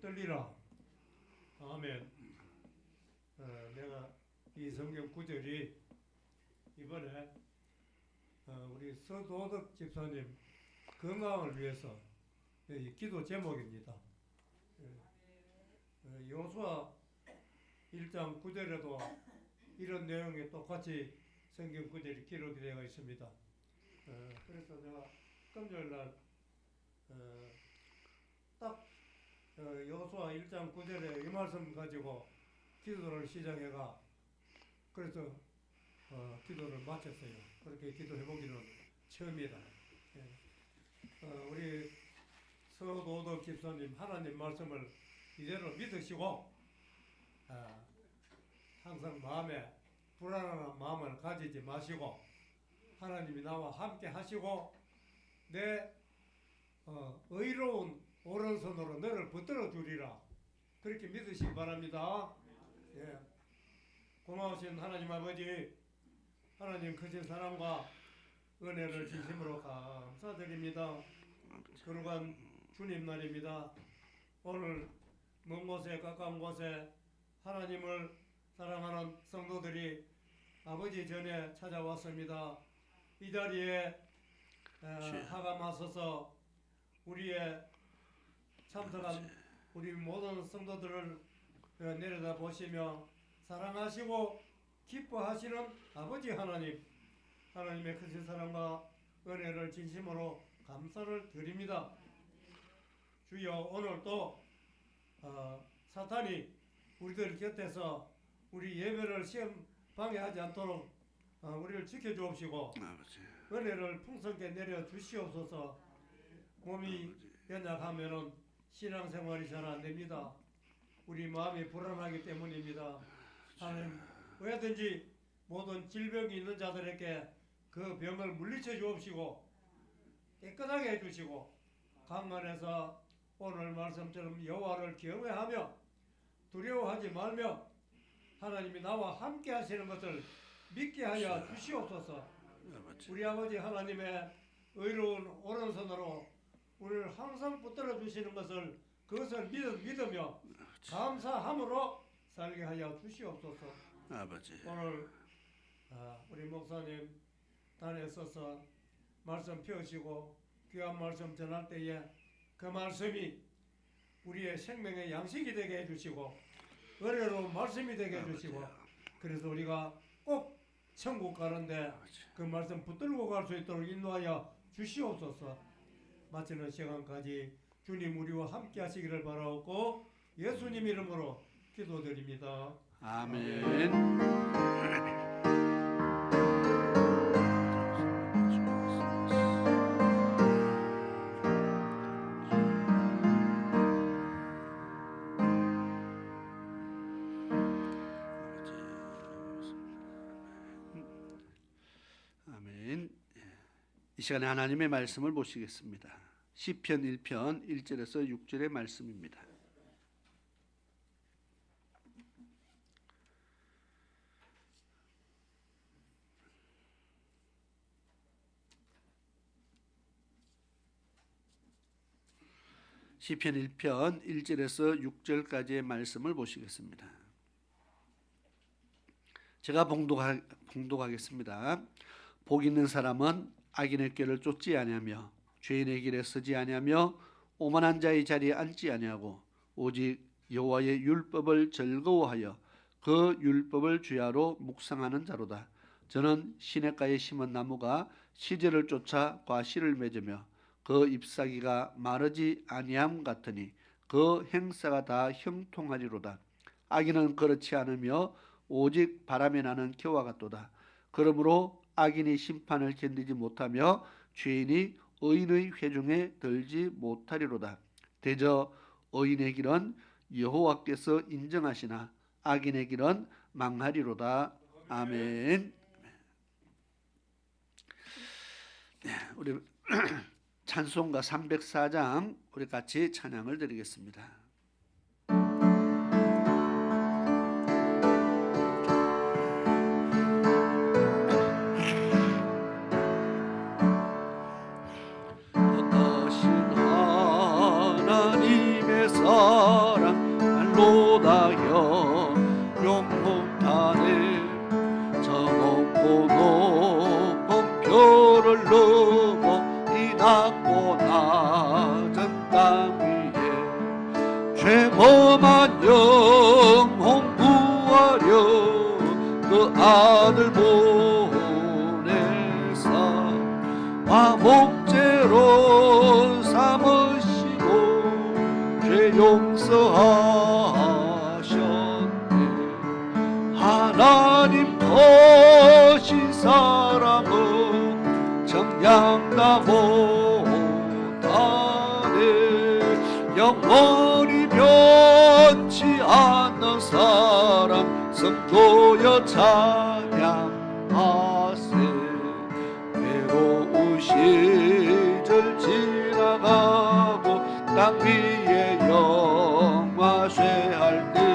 붙들리라. 아멘. 내가 이 성경 구절이 이번에 우리 서도덕 집사님 건강을 위해서 기도 제목입니다. 여호수아 1장 9절에도 이런 내용이 똑같이 성경 구절이 기록이 되어 있습니다. 그래서 제가 금요일날 딱 여호수아 1장 9절에 이 말씀 가지고 기도를 시작해가 그래서 기도를 마쳤어요. 그렇게 기도해보기는 처음이다. 우리 서도덕 집사님 하나님 말씀을 이대로 믿으시고 항상 마음에 불안한 마음을 가지지 마시고 하나님이 나와 함께 하시고 내 의로운 오른손으로 너를 붙들어 주리라. 그렇게 믿으시기 바랍니다. 예. 고마우신 하나님 아버지, 하나님 크신 사랑과 은혜를 진심으로 감사드립니다. 거룩한 주님 날입니다. 오늘 먼 곳에 가까운 곳에 하나님을 사랑하는 성도들이 아버지 전에 찾아왔습니다. 이 자리에 하감하소서 우리의 참석한 우리 모든 성도들을 내려다 보시며 사랑하시고 기뻐하시는 아버지 하나님, 하나님의 크신 사랑과 은혜를 진심으로 감사를 드립니다. 주여, 오늘 또 사탄이 우리들 곁에서 우리 예배를 시험 방해하지 않도록 우리를 지켜주옵시고 은혜를 풍성케 내려주시옵소서. 몸이 연약하면은 신앙생활이 잘 안됩니다. 우리 마음이 불안하기 때문입니다. 하나님, 왜든지 모든 질병이 있는 자들에게 그 병을 물리쳐 주옵시고 깨끗하게 해주시고 강건해서 오늘 말씀처럼 여호와를 경외하며 두려워하지 말며 하나님이 나와 함께 하시는 것을 믿게 하여 주시옵소서. 우리 아버지 하나님의 의로운 오른손으로 우리를 항상 붙들어 주시는 것을 그것을 믿으며 감사함으로 살게 하여 주시옵소서. 아버지, 오늘 우리 목사님 단에 서서 말씀 펴시고 귀한 말씀 전할 때에 그 말씀이 우리의 생명의 양식이 되게 해주시고 은혜로운 말씀이 되게 해주시고 그래서 우리가 꼭 천국 가는데 그 말씀 붙들고 갈 수 있도록 인도하여 주시옵소서. 마치는 시간까지 주님 우리와 함께 하시기를 바라옵고 예수님 이름으로 기도드립니다. 아멘. 이 시간에 하나님의 말씀을 보시겠습니다. 시편 1편 1절에서 6절의 말씀입니다. 시편 1편 1절에서 6절까지의 말씀을 보시겠습니다. 제가 봉독하겠습니다. 복 있는 사람은 악인의 꾀를 쫓지 아니하며 죄인의 길에 서지 아니하며 오만한 자의 자리에 앉지 아니하고 오직 여호와의 율법을 즐거워하여 그 율법을 주야로 묵상하는 자로다. 저는 시냇가에 심은 나무가 시절을 쫓아 과실을 맺으며 그 잎사귀가 마르지 아니함 같으니 그 행사가 다 형통하리로다. 악인은 그렇지 않으며 오직 바람에 나는 겨와 같도다. 그러므로 악인이 심판을 견디지 못하며 죄인이 의인의 회중에 들지 못하리로다. 대저 의인의 길은 여호와께서 인정하시나 악인의 길은 망하리로다. 아멘. 우리 찬송가 304장 우리 같이 찬양을 드리겠습니다. 어떠신 하나님의 주의 사랑 알로다여 용못하네. 저 높고 높은 별을 넘어 이 낮고 낮은 땅 위에 죄범한 영혼 구하려 그 아들 보내사 화목제로 삼으시고 죄 용서하셨네. 하나님 거신 사람은 정량다 못하네. 영원히 변치 않는 사람 성도여 찬양하세. 외로운 시절 지나가고 땅 위에 영화 쇠할 때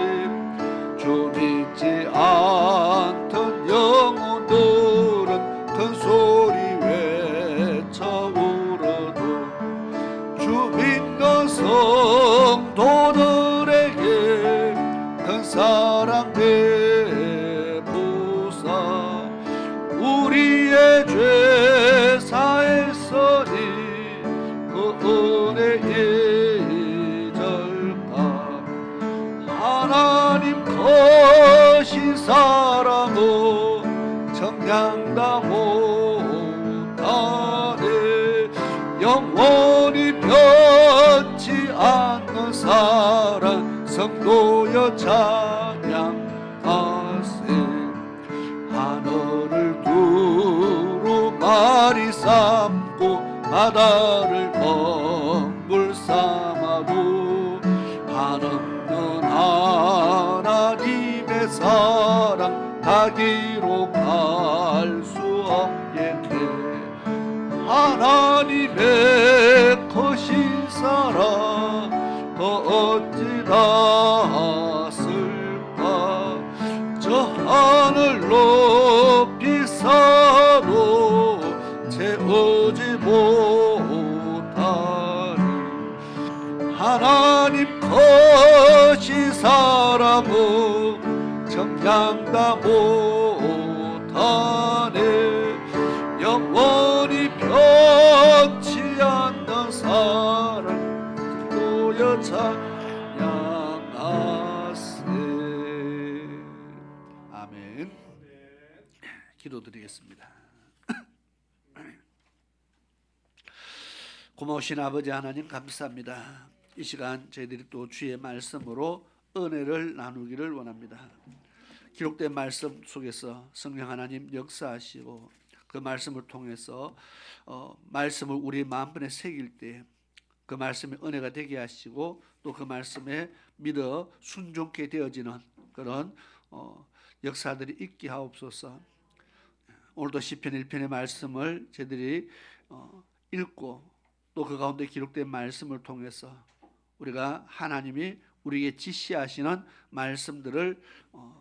주 믿지 않던 영혼들은 큰 소리 외쳐 울어도 주 믿는 성도들에게 큰 사랑 베푸사 우리의 죄 사했으니 그 은혜 잊을까. 하나님 거신 사람은 정량다 못하네. 영원히 변치 않는 사랑 성도여 찬양하세. 하늘을 두루마리 삼고 바다를 먹물 삼아도 한없는 하나님의 사랑 다 기록할 수 없겠네. 하나님의 크신 사랑 어찌 닿았을까. 저 하늘 높이 사도 채우지 못하리. 하나님 거신 사람은 정량다 못하네. 영원히 변치 않는 사랑 도여 찬양하세. 아멘. 기도드리겠습니다. 고마우신 아버지 하나님 감사합니다. 이 시간 저희들이 또 주의 말씀으로 은혜를 나누기를 원합니다. 기록된 말씀 속에서 성령 하나님 역사하시고 그 말씀을 통해서 말씀을 우리 마음판에 새길 때 그 말씀이 은혜가 되게 하시고 또 그 말씀에 믿어 순종케 되어지는 그런 역사들이 있게 하옵소서. 오늘도 시편 1편의 말씀을 저희들이 읽고 또 그 가운데 기록된 말씀을 통해서 우리가 하나님이 우리에게 지시하시는 말씀들을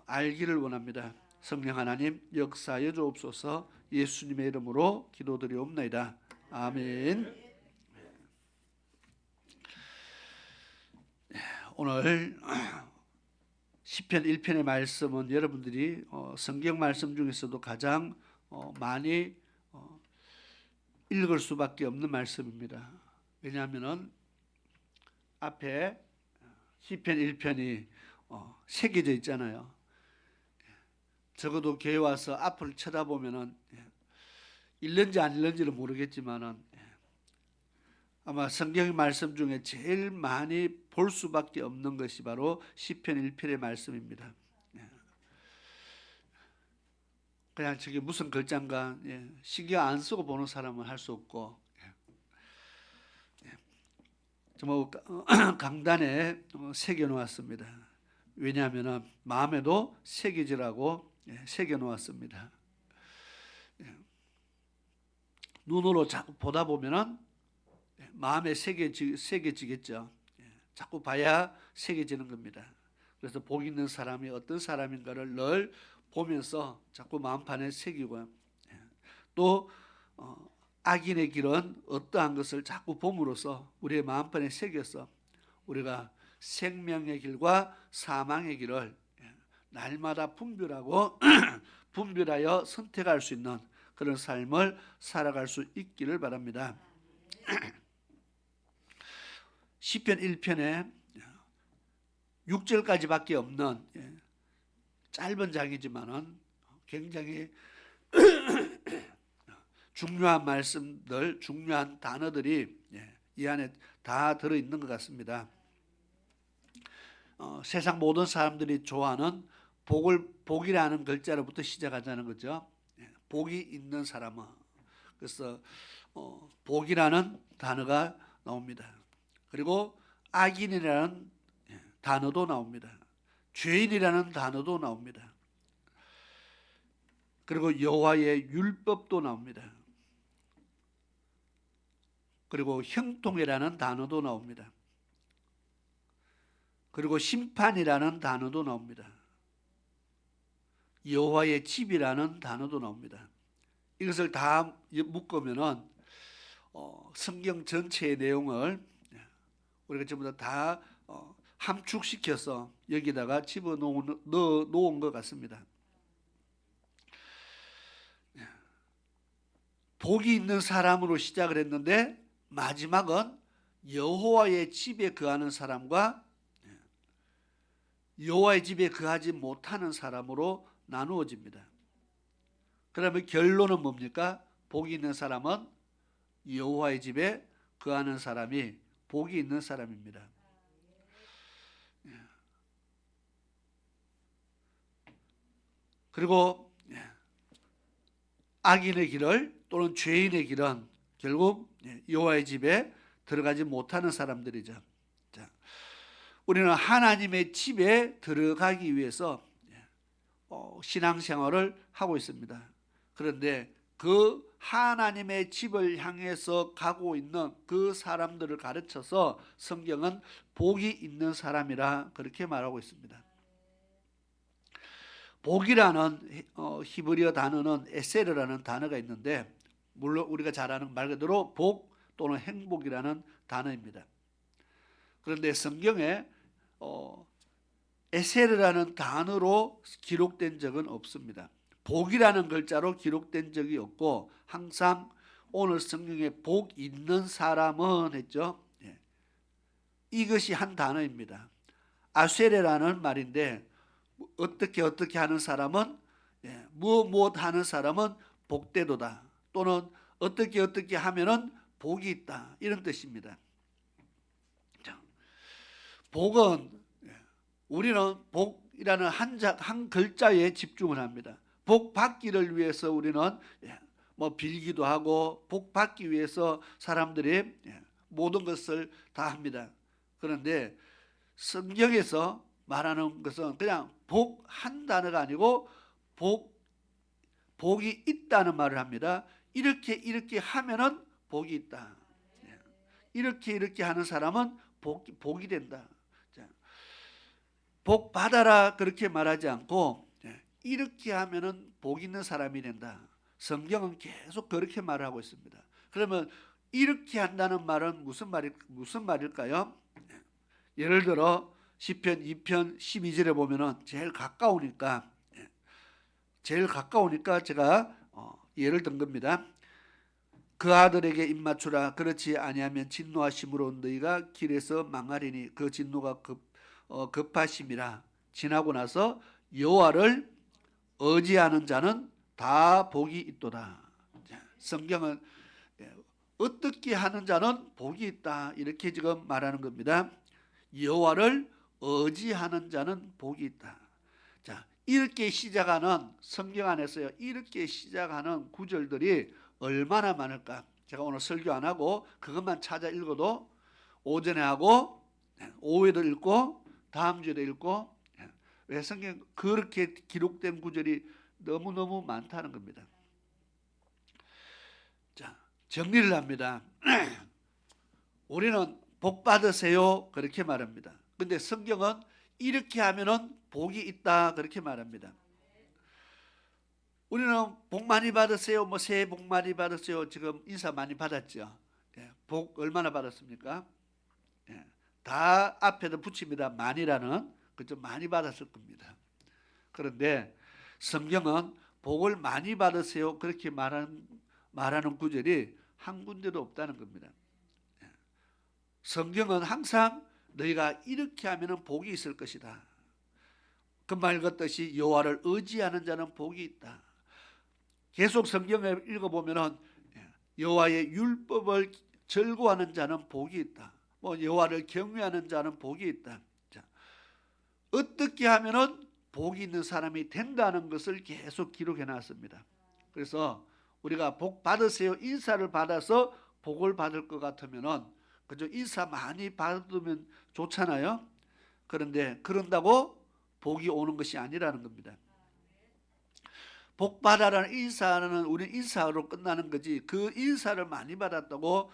알기를 원합니다. 성령 하나님 역사하여 주옵소서. 예수님의 이름으로 기도드리옵나이다. 아멘. 오늘 시편 1편의 말씀은 여러분들이 성경 말씀 중에서도 가장 많이 읽을 수밖에 없는 말씀입니다. 왜냐하면 앞에 시편 1편이 새겨져 있잖아요. 적어도 교회 와서 앞을 쳐다보면은 읽는지 안 읽는지는 모르겠지만은 아마 성경 말씀 중에 제일 많이 볼 수밖에 없는 것이 바로 시편 1편의 말씀입니다. 그냥 저게 무슨 글자인가 신경 안 쓰고 보는 사람은 할 수 없고 정말 강단에 새겨 놓았습니다. 왜냐하면 마음에도 새겨지라고 새겨 놓았습니다. 눈으로 자꾸 보다 보면은 마음에 새겨지겠죠. 자꾸 봐야 새겨지는 겁니다. 그래서 복 있는 사람이 어떤 사람인가를 늘 보면서 자꾸 마음판에 새기고 또 악인의 길은 어떠한 것을 자꾸 봄으로써 우리의 마음판에 새겨서 우리가 생명의 길과 사망의 길을 날마다 분별하고 분별하여 선택할 수 있는 그런 삶을 살아갈 수 있기를 바랍니다. 시편 1편에 6절까지밖에 없는 짧은 장이지만은 굉장히 중요한 말씀들, 중요한 단어들이 이 안에 다 들어있는 것 같습니다. 세상 모든 사람들이 좋아하는 복이라는 글자로부터 시작하자는 거죠. 복이 있는 사람은. 그래서 복이라는 단어가 나옵니다. 그리고 악인이라는 단어도 나옵니다. 죄인이라는 단어도 나옵니다. 그리고 여호와의 율법도 나옵니다. 그리고 형통이라는 단어도 나옵니다. 그리고 심판이라는 단어도 나옵니다. 여호와의 집이라는 단어도 나옵니다. 이것을 다 묶으면은 성경 전체의 내용을 우리가 전부 다 함축시켜서 여기다가 집어넣은 것 같습니다. 복이 있는 사람으로 시작을 했는데 마지막은 여호와의 집에 거하는 사람과 여호와의 집에 거하지 못하는 사람으로 나누어집니다. 그러면 결론은 뭡니까? 복이 있는 사람은 여호와의 집에 거하는 사람이 복이 있는 사람입니다. 그리고 악인의 길을 또는 죄인의 길은 결국 여호와의 집에 들어가지 못하는 사람들이죠. 자, 우리는 하나님의 집에 들어가기 위해서 신앙생활을 하고 있습니다. 그런데 그 하나님의 집을 향해서 가고 있는 그 사람들을 가르쳐서 성경은 복이 있는 사람이라 그렇게 말하고 있습니다. 복이라는 히브리어 단어는 에세르라는 단어가 있는데 물론 우리가 잘 아는 말 그대로 복 또는 행복이라는 단어입니다. 그런데 성경에 에세르라는 단어로 기록된 적은 없습니다. 복이라는 글자로 기록된 적이 없고 항상 오늘 성경에 복 있는 사람은 했죠. 이것이 한 단어입니다. 아세레라는 말인데 어떻게 하는 사람은 무엇 하는 사람은 복되도다 또는 어떻게 하면은 복이 있다 이런 뜻입니다. 복은 우리는 복이라는 한 글자에 집중을 합니다. 복 받기를 위해서 우리는 뭐 빌기도 하고 복 받기 위해서 사람들이 모든 것을 다 합니다. 그런데 성경에서 말하는 것은 그냥 복 한 단어가 아니고 복이 있다는 말을 합니다. 이렇게 하면은 복이 있다. 이렇게 하는 사람은 복이 된다. 복 받아라 그렇게 말하지 않고 이렇게 하면은 복 있는 사람이 된다. 성경은 계속 그렇게 말하고 있습니다. 그러면 이렇게 한다는 말은 무슨 말일까요? 예를 들어 시편 2편 12절에 보면은 제일 가까우니까 제가 예를 든 겁니다. 그 아들에게 입맞추라. 그렇지 아니하면 진노하심으로 너희가 길에서 망하리니 그 진노가 급하심이라. 지나고 나서 여호와를 의지하는 자는 다 복이 있도다. 성경은 어떻게 하는 자는 복이 있다 이렇게 지금 말하는 겁니다. 여호와를 의지하는 자는 복이 있다. 자, 이렇게 시작하는 성경 안에서요. 이렇게 시작하는 구절들이 얼마나 많을까? 제가 오늘 설교 안 하고 그것만 찾아 읽어도 오전에 하고 오후에도 읽고 다음 주에도 읽고 왜 성경 그렇게 기록된 구절이 너무너무 많다는 겁니다. 자, 정리를 합니다. 우리는 복 받으세요 그렇게 말합니다. 근데 성경은 이렇게 하면은 복이 있다 그렇게 말합니다. 우리는 복 많이 받으세요. 뭐 새해 복 많이 받으세요. 지금 인사 많이 받았죠. 복 얼마나 받았습니까? 다 앞에다 붙입니다. 많이라는. 그죠? 많이 받았을 겁니다. 그런데 성경은 복을 많이 받으세요 그렇게 말하는 구절이 한 군데도 없다는 겁니다. 성경은 항상 너희가 이렇게 하면 복이 있을 것이다. 금방 읽었듯이 여호와를 의지하는 자는 복이 있다. 계속 성경을 읽어보면 여호와의 율법을 즐거워하는 자는 복이 있다. 뭐 여호와를 경외하는 자는 복이 있다. 자, 어떻게 하면은 복이 있는 사람이 된다는 것을 계속 기록해 놨습니다. 그래서 우리가 복 받으세요 인사를 받아서 복을 받을 것 같으면은 그저 인사 많이 받으면 좋잖아요. 그런데 그런다고 복이 오는 것이 아니라는 겁니다. 복 받아라는 인사는 우리 인사로 끝나는 거지 그 인사를 많이 받았다고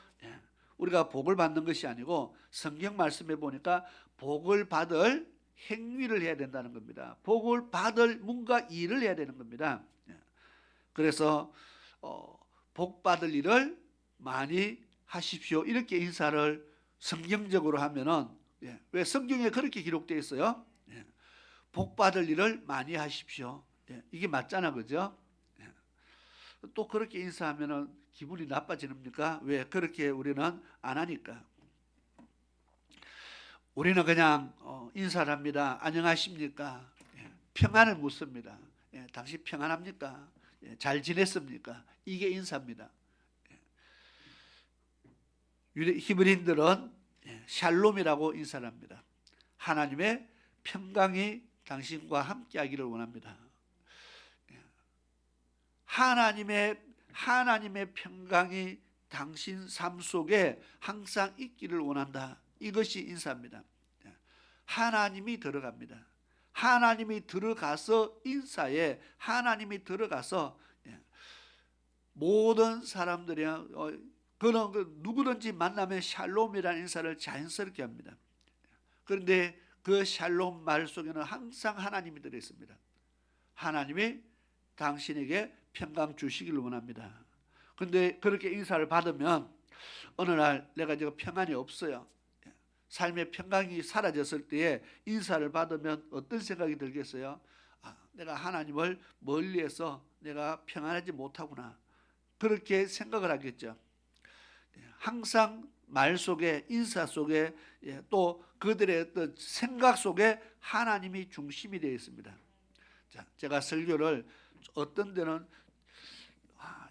우리가 복을 받는 것이 아니고 성경 말씀에 보니까 복을 받을 행위를 해야 된다는 겁니다. 복을 받을 뭔가 일을 해야 되는 겁니다. 그래서 복 받을 일을 많이 하십시오. 이렇게 인사를 성경적으로 하면은 왜 성경에 그렇게 기록되어 있어요? 복 받을 일을 많이 하십시오. 이게 맞잖아, 그죠? 또 그렇게 인사하면은 기분이 나빠집니까? 왜 그렇게 우리는 안 하니까. 우리는 그냥 인사를 합니다. 안녕하십니까? 평안을 묻습니다. 당신 평안합니까? 잘 지냈습니까? 이게 인사입니다. 히브리인들은 샬롬이라고 인사를 합니다. 하나님의 평강이 당신과 함께하기를 원합니다. 하나님의 평강이 당신 삶 속에 항상 있기를 원한다. 이것이 인사입니다. 하나님이 들어갑니다. 하나님이 들어가서 인사에 하나님이 들어가서 모든 사람들이 그런 누구든지 만나면 샬롬이라는 인사를 자연스럽게 합니다. 그런데 그 샬롬 말 속에는 항상 하나님이 들어 있습니다. 하나님이 당신에게 평강 주시기를 원합니다. 그런데 그렇게 인사를 받으면 어느 날 내가 지금 평안이 없어요. 삶의 평강이 사라졌을 때에 인사를 받으면 어떤 생각이 들겠어요? 내가 하나님을 멀리해서 내가 평안하지 못하구나. 그렇게 생각을 하겠죠. 항상 말 속에 인사 속에 또 그들의 어떤 생각 속에 하나님이 중심이 되어 있습니다. 자, 제가 설교를 어떤 데는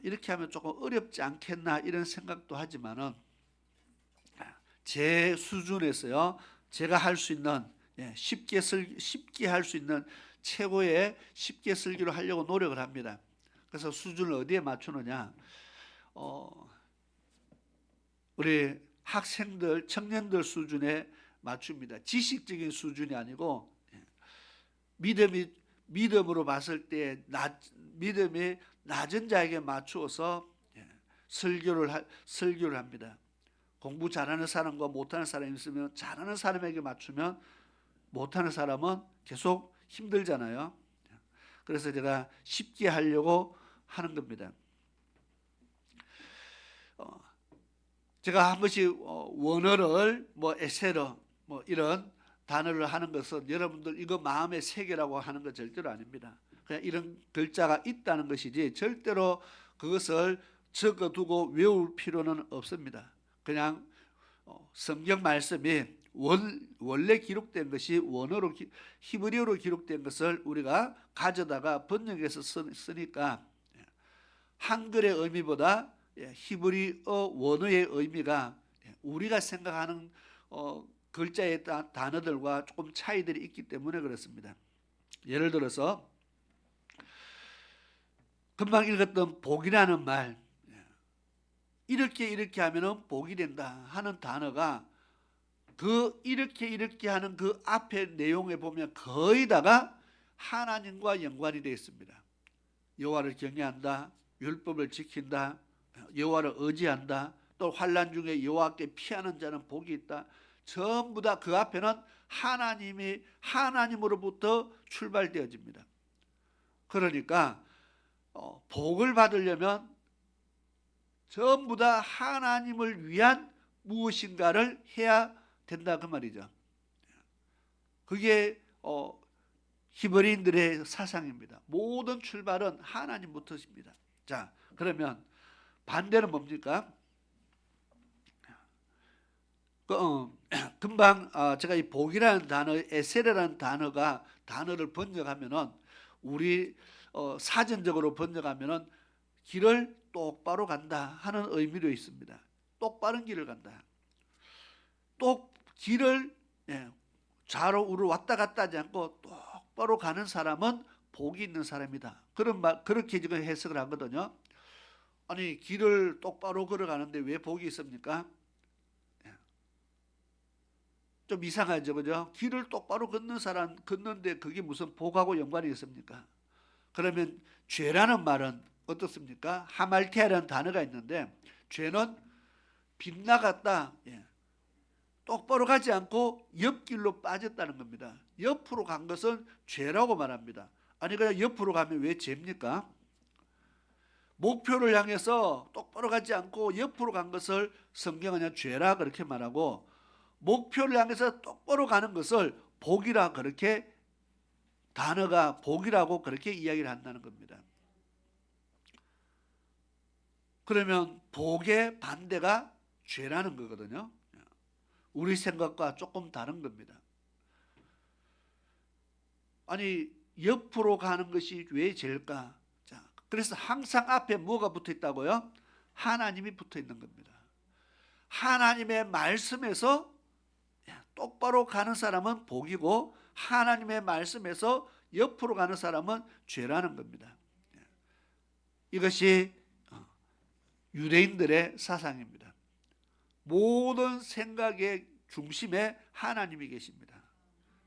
이렇게 하면 조금 어렵지 않겠나 이런 생각도 하지만은 제 수준에서요 제가 할 수 있는 쉽게 할 수 있는 최고의 쉽게 설교를 하려고 노력을 합니다. 그래서 수준을 어디에 맞추느냐? 우리 학생들, 청년들 수준에 맞춥니다. 지식적인 수준이 아니고 믿음으로 봤을 때 믿음이 낮은 자에게 맞추어서 설교를 합니다. 공부 잘하는 사람과 못하는 사람이 있으면 잘하는 사람에게 맞추면 못하는 사람은 계속 힘들잖아요. 그래서 제가 쉽게 하려고 하는 겁니다. 제가 한 번씩 원어를 에세러 이런 단어를 하는 것은 여러분들 이거 마음의 세계라고 하는 건 절대로 아닙니다. 그냥 이런 글자가 있다는 것이지 절대로 그것을 적어두고 외울 필요는 없습니다. 그냥 성경 말씀이 원래 기록된 것이 원어로 히브리어로 기록된 것을 우리가 가져다가 번역해서 쓰니까 한글의 의미보다 히브리어 원어의 의미가 우리가 생각하는 글자의 단어들과 조금 차이들이 있기 때문에 그렇습니다. 예를 들어서 금방 읽었던 복이라는 말, 이렇게 하면은 복이 된다 하는 단어가 그 이렇게 하는 그 앞에 내용에 보면 거의 다가 하나님과 연관이 되어 있습니다. 여호와를 경외한다, 율법을 지킨다, 여호와를 의지한다, 또 환난 중에 여호와께 피하는 자는 복이 있다. 전부 다 그 앞에는 하나님으로부터 출발되어집니다. 그러니까 복을 받으려면 전부 다 하나님을 위한 무엇인가를 해야 된다 그 말이죠. 그게 히브리인들의 사상입니다. 모든 출발은 하나님부터입니다. 자, 그러면 반대는 뭡니까? 금방 제가 이 복이라는 단어, 에세레라는 단어를 번역하면은 우리 사전적으로 번역하면은 길을 똑바로 간다 하는 의미로 있습니다. 똑바른 길을 간다. 길을 좌로 우로 왔다 갔다 하지 않고 똑바로 가는 사람은 복이 있는 사람이다. 그렇게 지금 해석을 하거든요. 아니 길을 똑바로 걸어가는데 왜 복이 있습니까? 좀 이상하죠, 그죠? 길을 똑바로 걷는데 그게 무슨 복하고 연관이 있습니까? 그러면 죄라는 말은 어떻습니까? 하말티아라는 단어가 있는데 죄는 빗나갔다, 똑바로 가지 않고 옆길로 빠졌다는 겁니다. 옆으로 간 것은 죄라고 말합니다. 아니 그냥 옆으로 가면 왜 죄입니까? 목표를 향해서 똑바로 가지 않고 옆으로 간 것을 성경은 그냥 죄라 그렇게 말하고, 목표를 향해서 똑바로 가는 것을 복이라 그렇게, 단어가 복이라고 그렇게 이야기를 한다는 겁니다. 그러면 복의 반대가 죄라는 거거든요. 우리 생각과 조금 다른 겁니다. 아니 옆으로 가는 것이 왜 죄일까? 자, 그래서 항상 앞에 뭐가 붙어 있다고요? 하나님이 붙어 있는 겁니다. 하나님의 말씀에서 똑바로 가는 사람은 복이고, 하나님의 말씀에서 옆으로 가는 사람은 죄라는 겁니다. 이것이 유대인들의 사상입니다. 모든 생각의 중심에 하나님이 계십니다.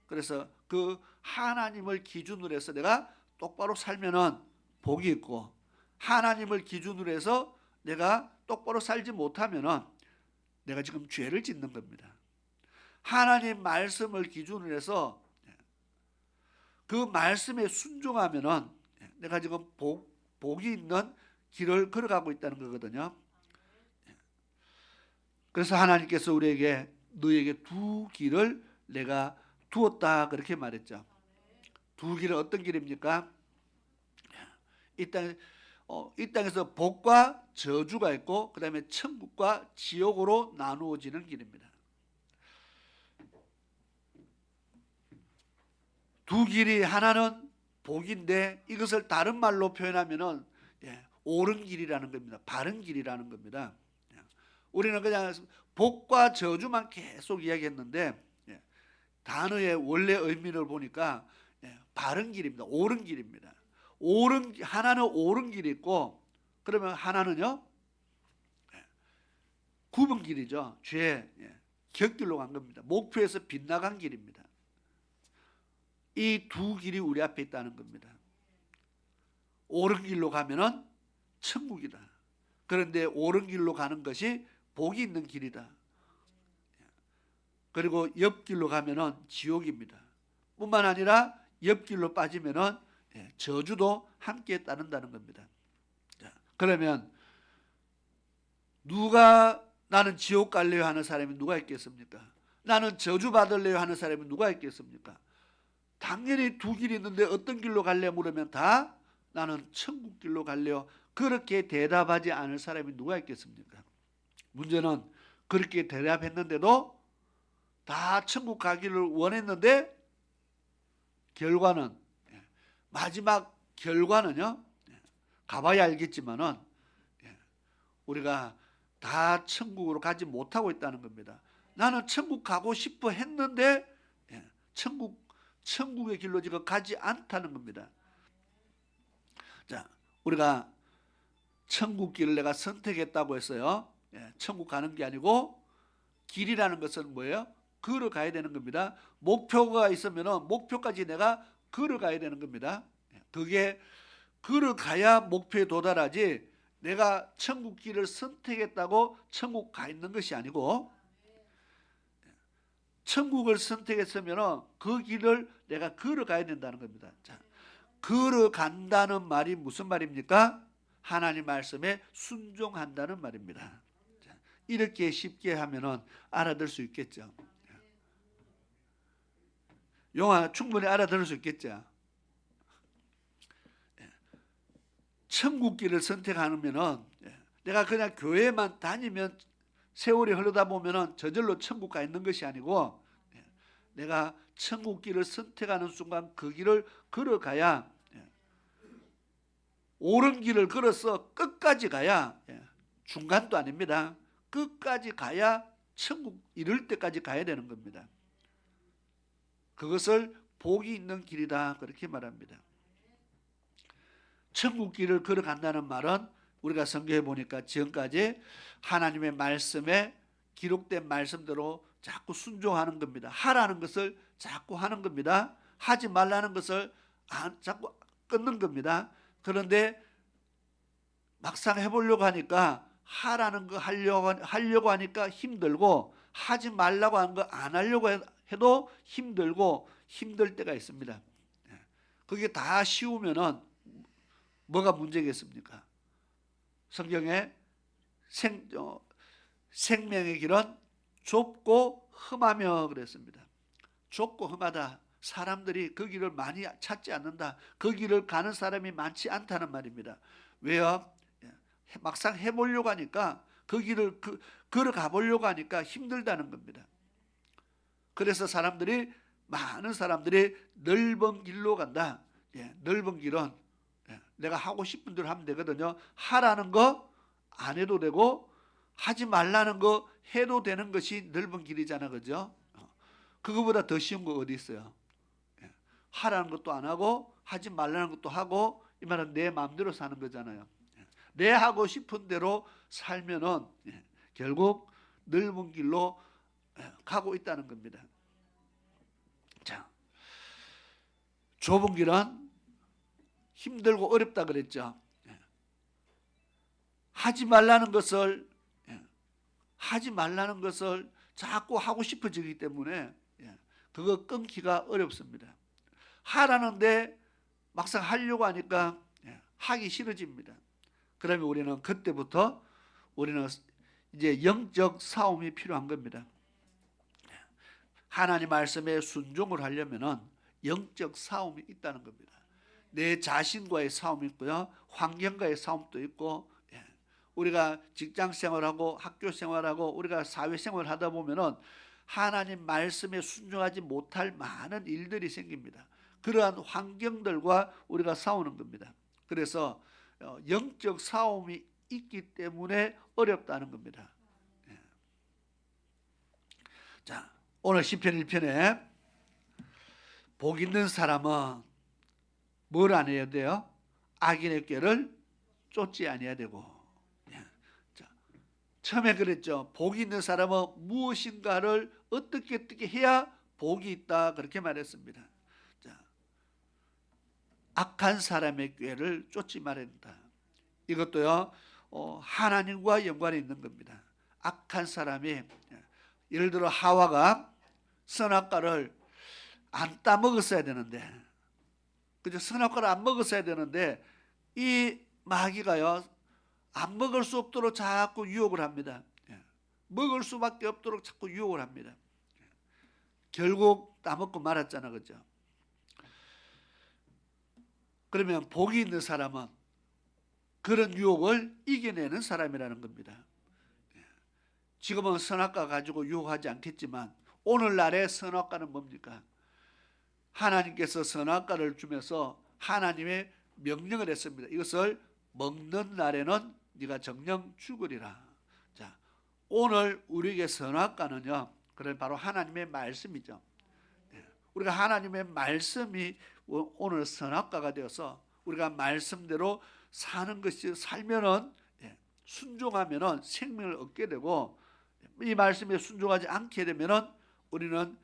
그래서 그 하나님을 기준으로 해서 내가 똑바로 살면은 복이 있고, 하나님을 기준으로 해서 내가 똑바로 살지 못하면은 내가 지금 죄를 짓는 겁니다. 하나님 말씀을 기준으로 해서 그 말씀에 순종하면은 내가 지금 복이 있는 길을 걸어가고 있다는 거거든요. 그래서 하나님께서 우리에게 너에게 두 길을 내가 두었다 그렇게 말했죠. 두 길은 어떤 길입니까? 이 땅에서 복과 저주가 있고, 그 다음에 천국과 지옥으로 나누어지는 길입니다. 두 길이, 하나는 복인데 이것을 다른 말로 표현하면은 옳은 길이라는 겁니다. 바른 길이라는 겁니다. 우리는 그냥 복과 저주만 계속 이야기했는데 단어의 원래 의미를 보니까 바른 길입니다. 옳은 길입니다. 하나는 옳은 길이 있고, 그러면 하나는요 굽은 길이죠. 죄, 곁길로 간 겁니다. 목표에서 빗나간 길입니다. 이 두 길이 우리 앞에 있다는 겁니다. 옳은 길로 가면은 천국이다. 그런데 옳은 길로 가는 것이 복이 있는 길이다. 그리고 옆길로 가면은 지옥입니다. 뿐만 아니라 옆길로 빠지면은 저주도 함께 따른다는 겁니다. 자, 그러면 누가 나는 지옥 갈래요 하는 사람이 누가 있겠습니까? 나는 저주 받을래요 하는 사람이 누가 있겠습니까? 당연히 두 길이 있는데 어떤 길로 갈래 물으면 다 나는 천국 길로 갈래요. 그렇게 대답하지 않을 사람이 누가 있겠습니까? 문제는 그렇게 대답했는데도 다 천국 가기를 원했는데 결과는, 마지막 결과는요, 가봐야 알겠지만은 우리가 다 천국으로 가지 못하고 있다는 겁니다. 나는 천국 가고 싶어 했는데 천국의 길로 지금 가지 않다는 겁니다. 자, 우리가 천국 길을 내가 선택했다고 했어요. 천국 가는 게 아니고, 길이라는 것은 뭐예요? 걸어가야 되는 겁니다. 목표가 있으면 목표까지 내가 걸어가야 되는 겁니다. 그게 걸어가야 목표에 도달하지, 내가 천국 길을 선택했다고 천국 가 있는 것이 아니고, 천국을 선택했으면 그 길을 내가 걸어가야 된다는 겁니다. 자, 걸어간다는 말이 무슨 말입니까? 하나님 말씀에 순종한다는 말입니다. 자, 이렇게 쉽게 하면은 알아들 수 있겠죠. 용아 충분히 알아들을 수 있겠죠. 천국길을 선택하면은 내가 그냥 교회만 다니면 세월이 흐르다 보면은 저절로 천국 가 있는 것이 아니고 내가 천국길을 선택하는 순간 그 길을 걸어가야 옳은 길을 걸어서 끝까지 가야 중간도 아닙니다. 끝까지 가야 천국 이룰 때까지 가야 되는 겁니다. 그것을 복이 있는 길이다 그렇게 말합니다. 천국 길을 걸어간다는 말은 우리가 성경에 보니까 지금까지 하나님의 말씀에 기록된 말씀대로 자꾸 순종하는 겁니다. 하라는 것을 자꾸 하는 겁니다. 하지 말라는 것을 자꾸 끊는 겁니다. 그런데 막상 해보려고 하니까 하라는 거 하려고 하니까 힘들고 하지 말라고 하는 거 안 하려고 해도 힘들고 힘들 때가 있습니다. 그게 다 쉬우면은 뭐가 문제겠습니까? 성경에 생명의 길은 좁고 험하며 그랬습니다. 좁고 험하다. 사람들이 그 길을 많이 찾지 않는다. 그 길을 가는 사람이 많지 않다는 말입니다. 왜요? 막상 해보려고 하니까 그 길을 걸어가 보려고 하니까 힘들다는 겁니다. 그래서 많은 사람들이 넓은 길로 간다. 넓은 길은 내가 하고 싶은 대로 하면 되거든요. 하라는 거 안 해도 되고 하지 말라는 거 해도 되는 것이 넓은 길이잖아, 그죠? 그거보다 더 쉬운 거 어디 있어요? 하라는 것도 안 하고 하지 말라는 것도 하고 이 말은 내 마음대로 사는 거잖아요. 내 하고 싶은 대로 살면은 결국 넓은 길로 가고 있다는 겁니다. 자, 좁은 길은 힘들고 어렵다 그랬죠. 하지 말라는 것을 자꾸 하고 싶어지기 때문에 그거 끊기가 어렵습니다. 하라는데 막상 하려고 하니까 하기 싫어집니다. 그러면 그때부터 우리는 이제 영적 싸움이 필요한 겁니다. 하나님 말씀에 순종을 하려면은 영적 싸움이 있다는 겁니다. 내 자신과의 싸움이 있고요, 환경과의 싸움도 있고, 우리가 직장 생활하고 학교 생활하고 우리가 사회 생활을 하다 보면은 하나님 말씀에 순종하지 못할 많은 일들이 생깁니다. 그러한 환경들과 우리가 싸우는 겁니다. 그래서 영적 싸움이 있기 때문에 어렵다는 겁니다. 자, 오늘 시편 1편에 복 있는 사람은 뭘 안 해야 돼요? 악인의 꾀를 쫓지 아니해야 되고. 자, 처음에 그랬죠. 복이 있는 사람은 무엇인가를 어떻게 해야 복이 있다 그렇게 말했습니다. 자, 악한 사람의 꾀를 쫓지 말아야 된다. 이것도요 하나님과 연관이 있는 겁니다. 악한 사람이 예를 들어 하와가 선악과를 안 따먹었어야 되는데, 그죠? 선악과를 안 먹었어야 되는데 이 마귀가요 안 먹을 수 없도록 자꾸 유혹을 합니다. 먹을 수밖에 없도록 자꾸 유혹을 합니다. 결국 따먹고 말았잖아, 그죠? 그러면 복이 있는 사람은 그런 유혹을 이겨내는 사람이라는 겁니다. 지금은 선악과 가지고 유혹하지 않겠지만 오늘날의 선악과는 뭡니까? 하나님께서 선악과를 주면서 하나님의 명령을 했습니다. 이것을 먹는 날에는 네가 정령 죽으리라. 자, 오늘 우리에게 선악과는요, 그래 바로 하나님의 말씀이죠. 우리가 하나님의 말씀이 오늘 선악과가 되어서 우리가 말씀대로 사는 것이 살면은 순종하면은 생명을 얻게 되고, 이 말씀에 순종하지 않게 되면은 우리는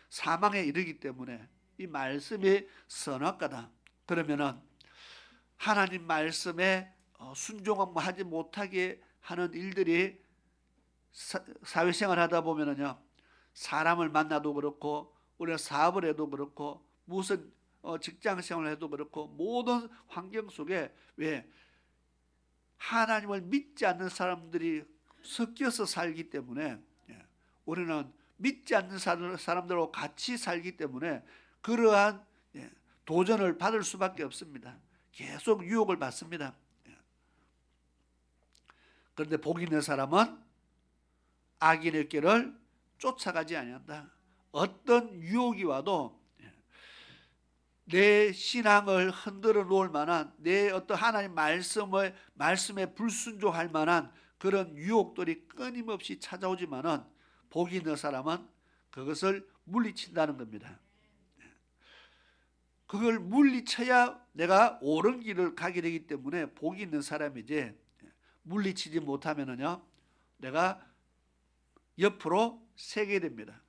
사망에 이르기 때문에 이 말씀이 선악과다. 그러면은 하나님 말씀에 순종하지 못하게 하는 일들이 사회생활 하다 보면은요, 사람을 만나도 그렇고 우리가 사업을 해도 그렇고 무슨 직장 생활을 해도 그렇고 모든 환경 속에 왜 하나님을 믿지 않는 사람들이 섞여서 살기 때문에 우리는 믿지 않는 사람들하고 같이 살기 때문에 그러한 도전을 받을 수밖에 없습니다. 계속 유혹을 받습니다. 그런데 복 있는 사람은 악인의 길을 쫓아가지 아니한다. 어떤 유혹이 와도 내 신앙을 흔들어 놓을 만한, 내 어떤 하나님 말씀에 불순종할 만한 그런 유혹들이 끊임없이 찾아오지만은 복이 있는 사람은 그것을 물리친다는 겁니다. 그걸 물리쳐야 내가 옳은 길을 가게 되기 때문에 복이 있는 사람이지, 물리치지 못하면은요 내가 옆으로 새게 됩니다.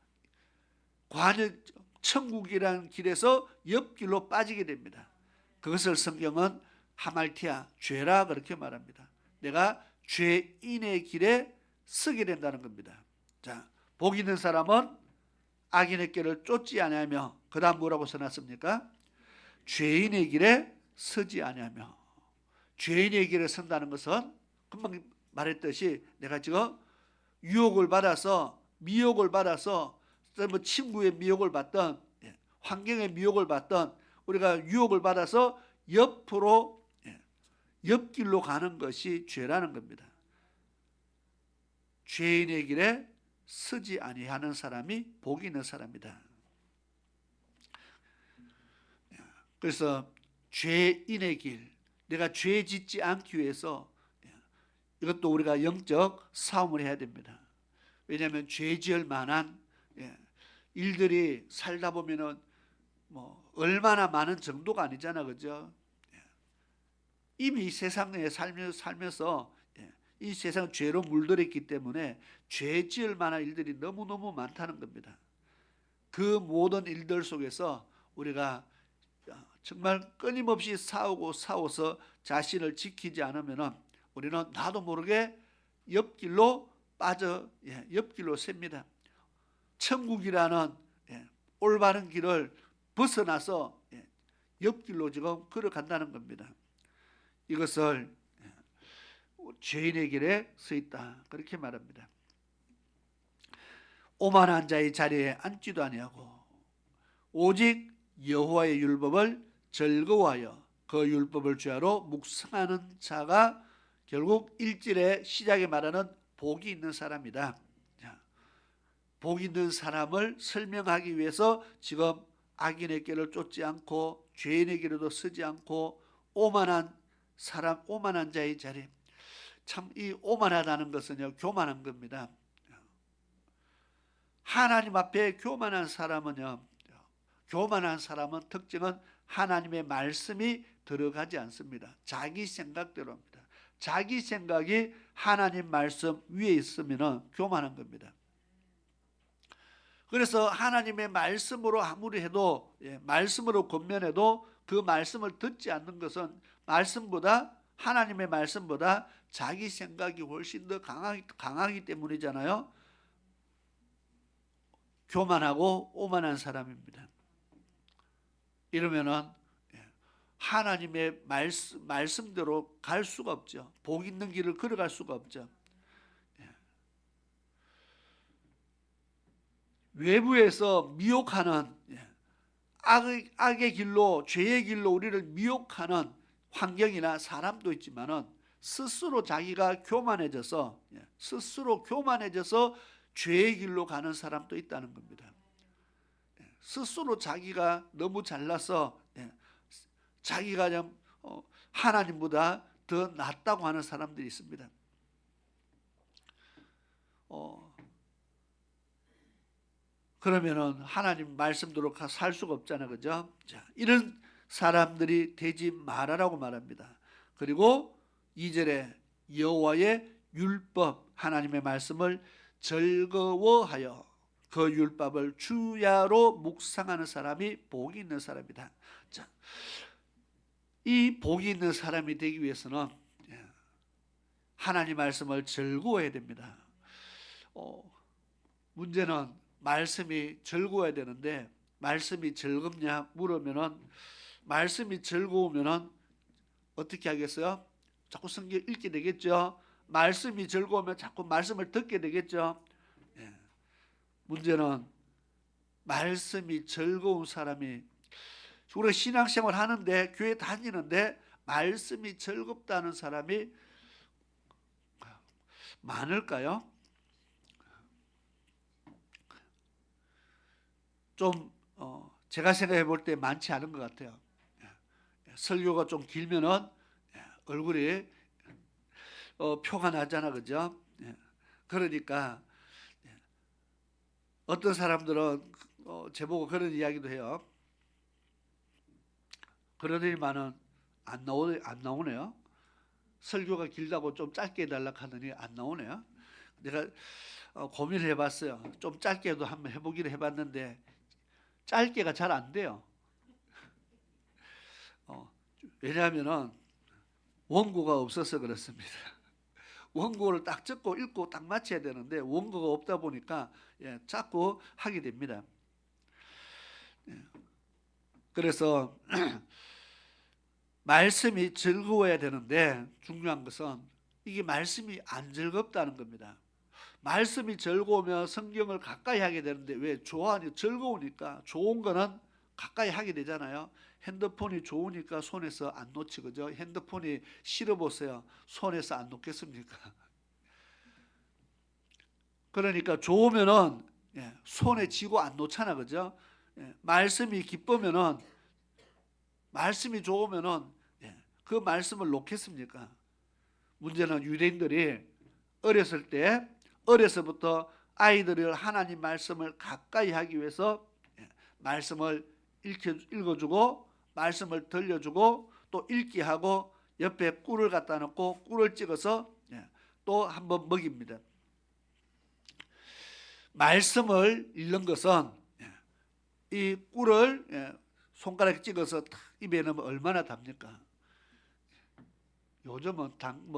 천국이라는 길에서 옆길로 빠지게 됩니다. 그것을 성경은 하말티아, 죄라 그렇게 말합니다. 내가 죄인의 길에 서게 된다는 겁니다. 자, 복 있는 사람은 악인의 길을 쫓지 아니하며, 그 다음 뭐라고 써놨습니까? 죄인의 길에 서지 아니하며. 죄인의 길에 선다는 것은 금방 말했듯이 내가 지금 유혹을 받아서, 미혹을 받아서, 뭐 친구의 미혹을 받던, 환경의 미혹을 받던, 우리가 유혹을 받아서 옆으로, 옆길로 가는 것이 죄라는 겁니다. 죄인의 길에 서지 아니하는 사람이 복이 있는 사람이다. 그래서 죄인의 길, 내가 죄 짓지 않기 위해서 이것도 우리가 영적 싸움을 해야 됩니다. 왜냐하면 죄 지을 만한 일들이 살다 보면은 뭐 얼마나 많은 정도가 아니잖아, 그죠? 이미 이 세상에 살면서 이 세상 죄로 물들었기 때문에 죄 지을 만한 일들이 너무너무 많다는 겁니다. 그 모든 일들 속에서 우리가 정말 끊임없이 싸워서 자신을 지키지 않으면 우리는 나도 모르게 옆길로 옆길로 셉니다. 천국이라는 올바른 길을 벗어나서 옆길로 지금 걸어간다는 겁니다. 이것을 죄인의 길에 서 있다 그렇게 말합니다. 오만한 자의 자리에 앉지도 아니하고 오직 여호와의 율법을 즐거워하여 그 율법을 주야로 묵상하는 자가 결국 1절의 시작에 말하는 복이 있는 사람이다. 복 있는 사람을 설명하기 위해서 지금 악인의 길을 쫓지 않고 죄인의 길에도 서지 않고 오만한 사람, 오만한 자의 자리. 참 이 오만하다는 것은요 교만한 겁니다. 하나님 앞에 교만한 사람은 특징은 하나님의 말씀이 들어가지 않습니다. 자기 생각대로 합니다. 자기 생각이 하나님 말씀 위에 있으면 교만한 겁니다. 그래서 하나님의 말씀으로 아무리 해도 말씀으로 권면해도 그 말씀을 듣지 않는 것은 하나님의 말씀보다 자기 생각이 훨씬 더 강하기 때문이잖아요. 교만하고 오만한 사람입니다. 이러면은 하나님의 말씀대로 갈 수가 없죠. 복 있는 길을 걸어갈 수가 없죠. 외부에서 미혹하는 악의 길로, 죄의 길로 우리를 미혹하는 환경이나 사람도 있지만은 스스로 자기가 교만해져서 죄의 길로 가는 사람도 있다는 겁니다. 스스로 자기가 너무 잘나서 자기가 하나님보다 더 낫다고 하는 사람들이 있습니다. 그러면은 하나님 말씀대로 살 수가 없잖아요, 그죠? 자, 이런 사람들이 되지 말아라고 말합니다. 그리고 2절에 여호와의 율법, 하나님의 말씀을 즐거워하여 그 율법을 주야로 묵상하는 사람이 복이 있는 사람이다. 자, 이 복이 있는 사람이 되기 위해서는 하나님 말씀을 즐거워해야 됩니다. 문제는 말씀이 즐거워야 되는데 말씀이 즐겁냐 물으면은 말씀이 즐거우면은 어떻게 하겠어요? 자꾸 성경 읽게 되겠죠. 말씀이 즐거우면 자꾸 말씀을 듣게 되겠죠. 문제는 말씀이 즐거운 사람이, 우리가 신앙생활 하는데 교회 다니는데 말씀이 즐겁다는 사람이 많을까요? 좀 제가 생각해 볼 때 많지 않은 것 같아요. 설교가 좀 길면은 얼굴이 표가 나잖아, 그죠? 그러니까 어떤 사람들은 제보고 그런 이야기도 해요. 그러더니만은 안 나오네요. 설교가 길다고 좀 짧게 해달라 하더니 안 나오네요. 내가 고민을 해봤어요. 좀 짧게도 한번 해보기를 해봤는데 짧게가 잘 안 돼요. 왜냐하면은 원고가 없어서 그렇습니다. 원고를 딱 적고 읽고 딱 맞춰야 되는데 원고가 없다 보니까 자꾸 하게 됩니다. 그래서 말씀이 즐거워야 되는데 중요한 것은 이게 말씀이 안 즐겁다는 겁니다. 말씀이 즐거우면 성경을 가까이 하게 되는데 왜? 좋아하니 즐거우니까 좋은 거는 가까이 하게 되잖아요. 핸드폰이 좋으니까 손에서 안 놓지, 그죠? 핸드폰이 싫어보세요. 손에서 안 놓겠습니까? 그러니까 좋으면은 손에 쥐고 안 놓잖아, 그죠? 말씀이 기쁘면은, 말씀이 좋으면은 그 말씀을 놓겠습니까? 문제는 유대인들이 어려서부터 아이들을 하나님 말씀을 가까이 하기 위해서 말씀을 읽어주고 말씀을 들려주고 또 읽게 하고 옆에 꿀을 갖다 놓고 꿀을 찍어서 또 한번 먹입니다. 말씀을 읽는 것은 이 꿀을 손가락에 찍어서 입에 넣으면 얼마나 답니까? 요즘은 단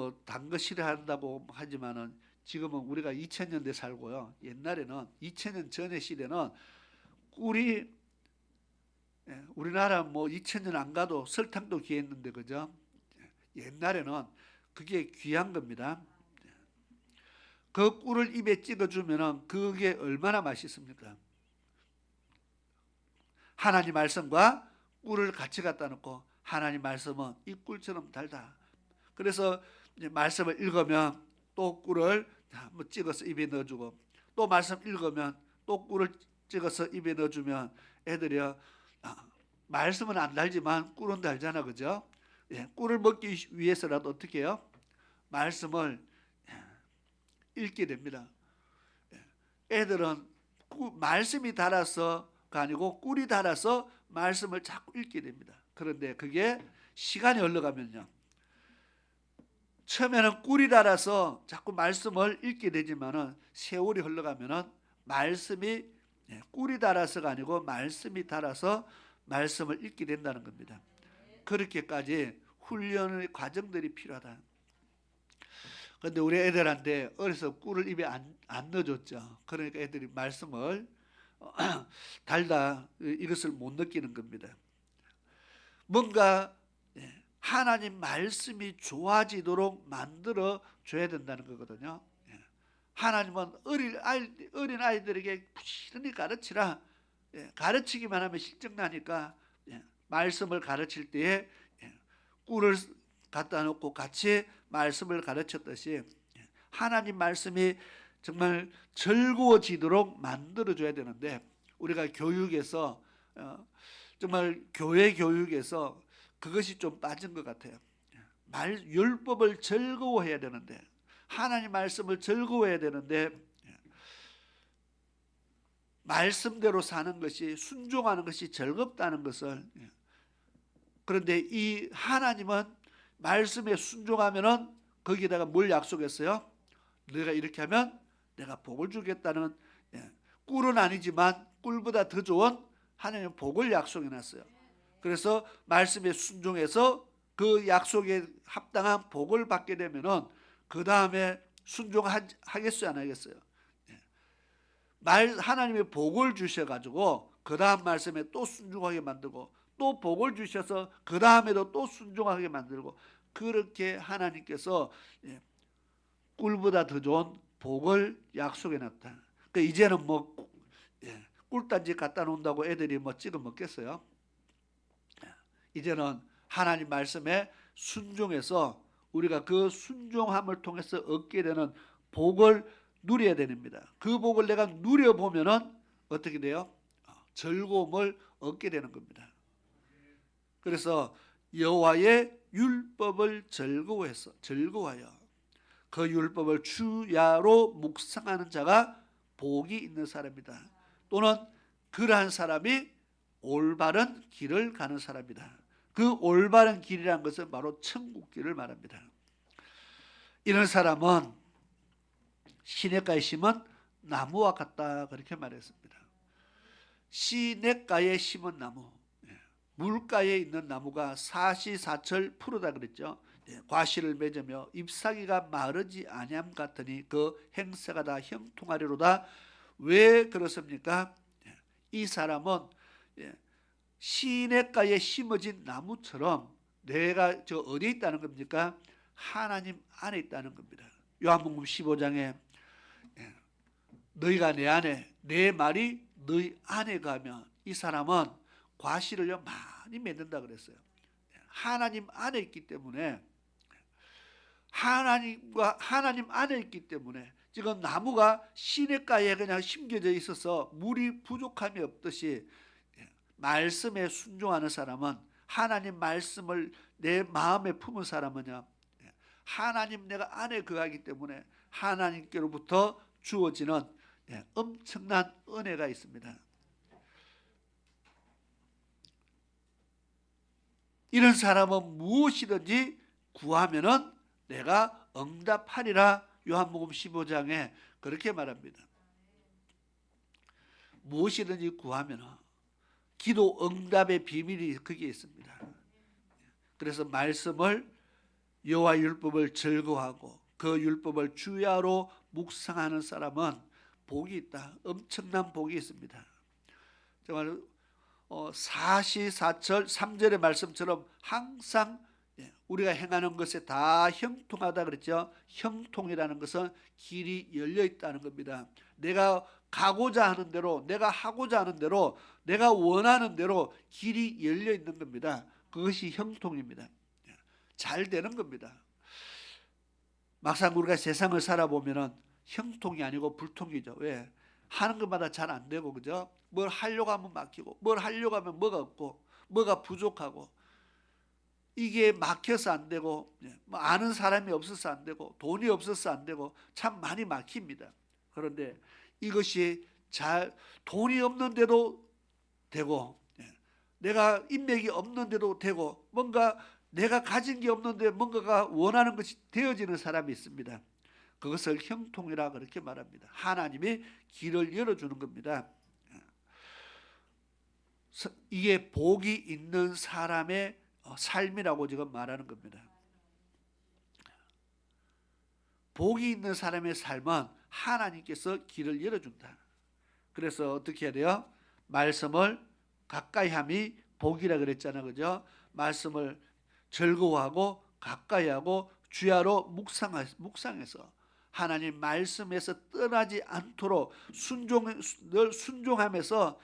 거 싫어한다고 하지만은 지금은 우리가 2000년대 살고요. 옛날에는 2000년 전의 시대는 꿀이 우리나라 2000년 안 가도 설탕도 귀했는데, 그죠? 옛날에는 그게 귀한 겁니다. 그 꿀을 입에 찍어주면은 그게 얼마나 맛있습니까? 하나님 말씀과 꿀을 같이 갖다 놓고 하나님 말씀은 이 꿀처럼 달다. 그래서 이제 말씀을 읽으면 또 꿀을 한번 찍어서 입에 넣어주고 또 말씀 읽으면 또 꿀을 찍어서 입에 넣어주면 애들이 말씀은 안 달지만 꿀은 달잖아, 그죠? 꿀을 먹기 위해서라도 어떻게 해요? 말씀을 읽게 됩니다. 애들은 말씀이 달아서가 아니고 꿀이 달아서 말씀을 자꾸 읽게 됩니다. 그런데 그게 시간이 흘러가면요, 처음에는 꿀이 달아서 자꾸 말씀을 읽게 되지만은 세월이 흘러가면은 말씀이 꿀이 달아서가 아니고 말씀이 달아서 말씀을 읽게 된다는 겁니다. 그렇게까지 훈련의 과정들이 필요하다. 그런데 우리 애들한테 어려서 꿀을 입에 안 넣어줬죠. 그러니까 애들이 말씀을 달다 이것을 못 느끼는 겁니다. 뭔가 하나님 말씀이 좋아지도록 만들어 줘야 된다는 거거든요. 하나님은 어린 아이들에게 부지런히 가르치라. 가르치기만 하면 실증나니까 말씀을 가르칠 때에 꿀을 갖다 놓고 같이 말씀을 가르쳤듯이 하나님 말씀이 정말 즐거워지도록 만들어줘야 되는데 우리가 교육에서 정말 교회 교육에서 그것이 좀 빠진 것 같아요. 율법을 즐거워해야 되는데 하나님 말씀을 즐거워해야 되는데 말씀대로 사는 것이 순종하는 것이 즐겁다는 것을 그런데 이 하나님은 말씀에 순종하면은 거기에다가 뭘 약속했어요? 내가 이렇게 하면 내가 복을 주겠다는 꿀은 아니지만 꿀보다 더 좋은 하나님의 복을 약속해 놨어요. 그래서 말씀에 순종해서 그 약속에 합당한 복을 받게 되면은 그 다음에 순종하겠어요, 안 하겠어요? 하나님의 복을 주셔가지고 그 다음 말씀에 또 순종하게 만들고 또 복을 주셔서 그 다음에도 또 순종하게 만들고 그렇게 하나님께서 꿀보다 더 좋은 복을 약속해 놨다. 그러니까 이제는 꿀단지 갖다 놓는다고 애들이 뭐 찍어 먹겠어요? 이제는 하나님 말씀에 순종해서 우리가 그 순종함을 통해서 얻게 되는 복을 누려야 됩니다. 그 복을 내가 누려보면은 어떻게 돼요? 즐거움을 얻게 되는 겁니다. 그래서 여호와의 율법을 즐거워하여 그 율법을 주야로 묵상하는 자가 복이 있는 사람이다. 또는 그러한 사람이 올바른 길을 가는 사람이다. 그 올바른 길이라는 것은 바로 천국길을 말합니다. 이런 사람은 시냇가에 심은 나무와 같다 그렇게 말했습니다. 시냇가에 심은 나무, 물가에 있는 나무가 사시사철 푸르다 그랬죠. 과실을 맺으며 잎사귀가 마르지 아니함 같으니 그 행세가 다 형통하리로다. 왜 그렇습니까? 이 사람은 시냇가에 심어진 나무처럼 내가 저 어디에 있다는 겁니까? 하나님 안에 있다는 겁니다. 요한복음 15장에 너희가 내 안에 내 말이 너희 안에 가면 이 사람은 과실을 많이 맺는다 그랬어요. 하나님 안에 있기 때문에 하나님 안에 있기 때문에 지금 나무가 시냇가에 그냥 심겨져 있어서 물이 부족함이 없듯이 말씀에 순종하는 사람은 하나님 말씀을 내 마음에 품은 사람은요 하나님 내가 안에 거하기 때문에 하나님께로부터 주어지는 엄청난 은혜가 있습니다. 이런 사람은 무엇이든지 구하면은 내가 응답하리라. 요한복음 15장에 그렇게 말합니다. 무엇이든지 구하면은 기도 응답의 비밀이 거기에 있습니다. 그래서 말씀을 여호와 율법을 즐거워하고 그 율법을 주야로 묵상하는 사람은 복이 있다. 엄청난 복이 있습니다. 정말 사시사철 3절의 말씀처럼 항상 우리가 행하는 것에 다 형통하다 그랬죠. 형통이라는 것은 길이 열려 있다는 겁니다. 내가 가고자 하는 대로, 내가 하고자 하는 대로, 내가 원하는 대로 길이 열려 있는 겁니다. 그것이 형통입니다. 잘 되는 겁니다. 막상 우리가 세상을 살아보면은 형통이 아니고 불통이죠. 왜? 하는 것마다 잘 안 되고, 그죠? 뭘 하려고 하면 막히고, 뭘 하려고 하면 뭐가 없고, 뭐가 부족하고, 이게 막혀서 안 되고, 아는 사람이 없어서 안 되고, 돈이 없어서 안 되고, 참 많이 막힙니다. 그런데 이것이 돈이 없는데도 되고, 내가 인맥이 없는데도 되고, 뭔가 내가 가진 게 없는데 뭔가가 원하는 것이 되어지는 사람이 있습니다. 그것을 형통이라 그렇게 말합니다. 하나님이 길을 열어주는 겁니다. 이게 복이 있는 사람의 삶이라고 지금 말하는 겁니다. 복이 있는 사람의 삶은 하나님께서 길을 열어준다. 그래서 어떻게 해야 돼요? 말씀을 가까이 함이 복이라 그랬잖아요. 그죠? 말씀을 즐거워하고 가까이 하고 주야로 묵상해서 하나님 말씀에서 떠나지 않도록 늘 순종하면서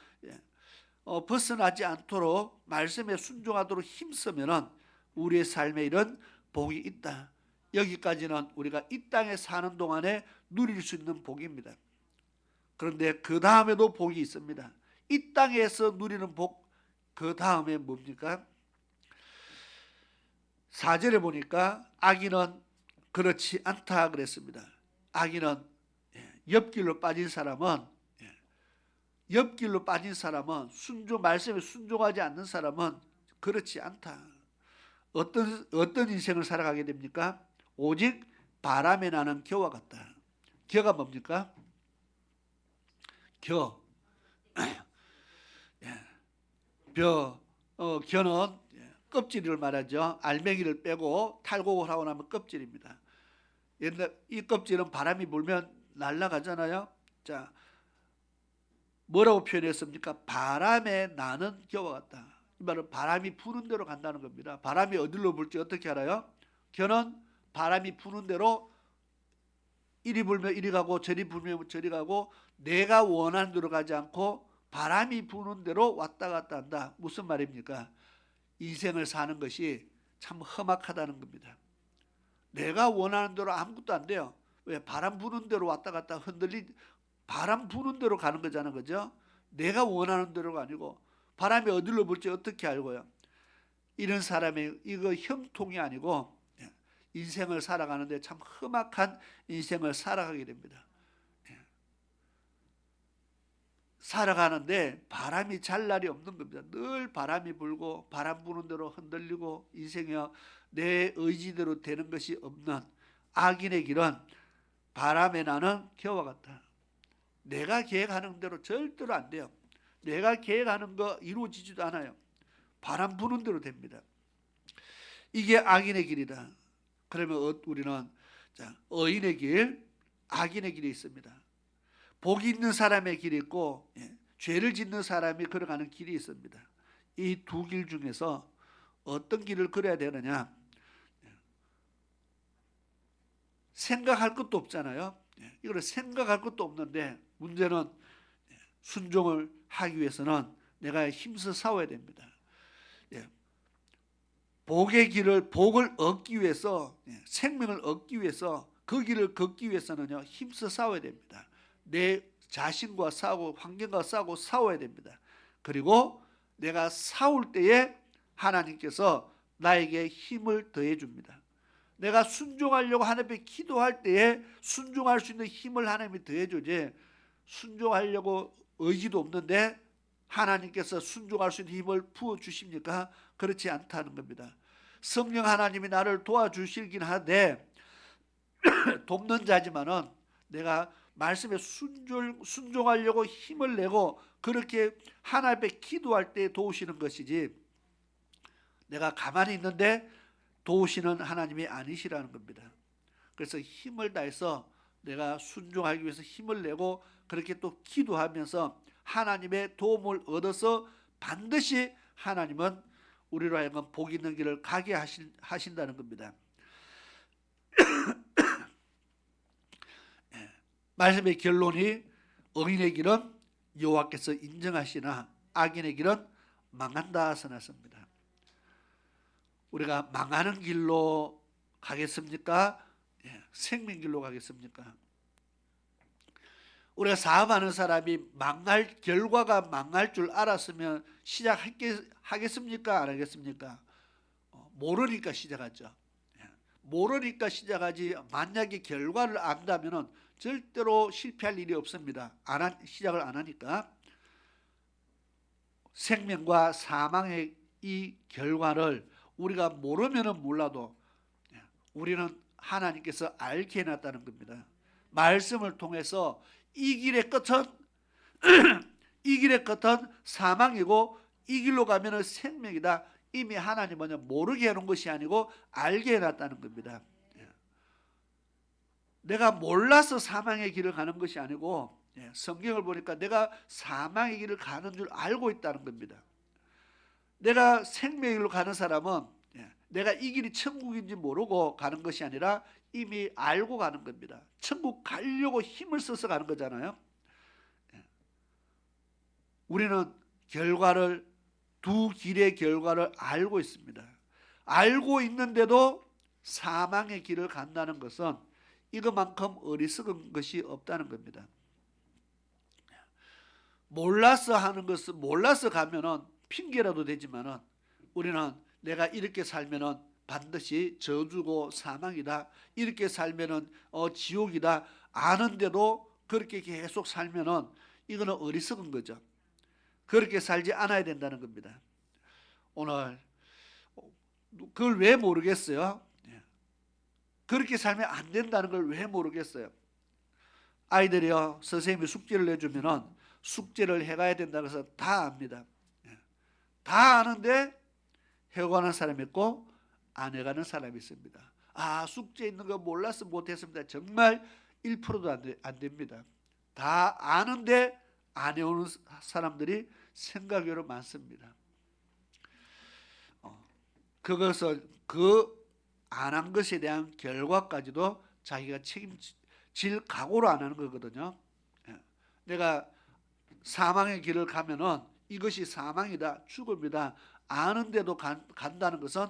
벗어나지 않도록 말씀에 순종하도록 힘쓰면은 우리의 삶에 이런 복이 있다. 여기까지는 우리가 이 땅에 사는 동안에 누릴 수 있는 복입니다. 그런데 그 다음에도 복이 있습니다. 이 땅에서 누리는 복, 그 다음에 뭡니까? 4절에 보니까 악인은 그렇지 않다 그랬습니다. 악인은 옆길로 빠진 사람은 말씀에 순종하지 않는 사람은 그렇지 않다. 어떤 인생을 살아가게 됩니까? 오직 바람에 나는 겨와 같다. 겨가 뭡니까? 겨는 껍질을 말하죠. 알맹이를 빼고 탈곡을 하고 나면 껍질입니다. 옛날 이 껍질은 바람이 불면 날아가잖아요. 자, 뭐라고 표현했습니까? 바람에 나는 겨와 같다. 이 말은 바람이 부는 대로 간다는 겁니다. 바람이 어디로 불지 어떻게 알아요? 겨는 바람이 부는 대로 이리 불면 이리 가고 저리 불면 저리 가고 내가 원하는 대로 가지 않고 바람이 부는 대로 왔다 갔다 한다. 무슨 말입니까? 인생을 사는 것이 참 험악하다는 겁니다. 내가 원하는 대로 아무것도 안 돼요. 왜? 바람 부는 대로 왔다 갔다 바람 부는 대로 가는 거잖아, 그죠? 내가 원하는 대로가 아니고 바람이 어디로 불지 어떻게 알고요? 이런 사람이 이거 형통이 아니고 인생을 살아가는데 참 험악한 인생을 살아가게 됩니다. 살아가는데 바람이 잘 날이 없는 겁니다. 늘 바람이 불고 바람 부는 대로 흔들리고 인생이요 내 의지대로 되는 것이 없는 악인의 길은 바람에 나는 겨와 같다. 내가 계획하는 대로 절대로 안 돼요. 내가 계획하는 거 이루어지지도 않아요. 바람 부는 대로 됩니다. 이게 악인의 길이다. 그러면 우리는 의인의 길, 악인의 길이 있습니다. 복이 있는 사람의 길이 있고 죄를 짓는 사람이 걸어가는 길이 있습니다. 이 두 길 중에서 어떤 길을 걸어야 되느냐? 생각할 것도 없잖아요. 이걸 생각할 것도 없는데 문제는 순종을 하기 위해서는 내가 힘써 싸워야 됩니다. 복을 얻기 위해서, 생명을 얻기 위해서 그 길을 걷기 위해서는요 힘써 싸워야 됩니다. 내 자신과 싸우고 환경과 싸워야 됩니다. 그리고 내가 싸울 때에 하나님께서 나에게 힘을 더해 줍니다. 내가 순종하려고 하나님 앞에 기도할 때에 순종할 수 있는 힘을 하나님이 더해 주지, 순종하려고 의지도 없는데 하나님께서 순종할 수 있는 힘을 부어 주십니까? 그렇지 않다는 겁니다. 성령 하나님이 나를 도와주시긴 하되 돕는 자지만은 내가 말씀에 순종하려고 힘을 내고 그렇게 하나님 앞에 기도할 때 도우시는 것이지, 내가 가만히 있는데 도우시는 하나님이 아니시라는 겁니다. 그래서 힘을 다해서 내가 순종하기 위해서 힘을 내고 그렇게 또 기도하면서 하나님의 도움을 얻어서 반드시 하나님은 우리로 하여금 복 있는 길을 가게 하신다는 겁니다. 말씀의 결론이 의인의 길은 여호와께서 인정하시나 악인의 길은 망한다 선하십니다. 우리가 망하는 길로 가겠습니까? 생명 길로 가겠습니까? 우리가 사업하는 사람이 결과가 망할 줄 알았으면 시작하겠습니까? 안 하겠습니까? 모르니까 시작하죠. 모르니까 시작하지, 만약에 결과를 안다면 절대로 실패할 일이 없습니다. 시작을 안 하니까. 생명과 사망의 이 결과를 우리가 모르면 몰라도 우리는 하나님께서 알게 해놨다는 겁니다. 말씀을 통해서 이 길의 끝은 이 길의 끝은 사망이고 이 길로 가면 생명이다. 이미 하나님은 모르게 해놓은 것이 아니고 알게 해놨다는 겁니다. 내가 몰라서 사망의 길을 가는 것이 아니고 성경을 보니까 내가 사망의 길을 가는 줄 알고 있다는 겁니다. 내가 생명의 길로 가는 사람은 내가 이 길이 천국인지 모르고 가는 것이 아니라 이미 알고 가는 겁니다. 천국 가려고 힘을 써서 가는 거잖아요. 우리는 두 길의 결과를 알고 있습니다. 알고 있는데도 사망의 길을 간다는 것은 이것만큼 어리석은 것이 없다는 겁니다. 몰라서 하는 것은, 몰라서 가면은 핑계라도 되지만은 우리는 내가 이렇게 살면은 반드시 저주고 사망이다, 이렇게 살면은 지옥이다 아는데도 그렇게 계속 살면은 이거는 어리석은 거죠. 그렇게 살지 않아야 된다는 겁니다. 오늘 그걸 왜 모르겠어요? 그렇게 살면 안 된다는 걸 왜 모르겠어요? 아이들이요, 선생님이 숙제를 내주면은 숙제를 해가야 된다고 해서 다 압니다. 다 아는데 해가는 사람이 있고 안 해가는 사람이 있습니다. 숙제 있는 거 몰라서 못했습니다. 정말 1%도 안 됩니다. 다 아는데 안 해오는 사람들이 생각외로 많습니다. 그것을 안 한 것에 대한 결과까지도 자기가 책임질 각오로 안 하는 거거든요. 내가 사망의 길을 가면은 이것이 사망이다, 죽음이다 아는데도 간다는 것은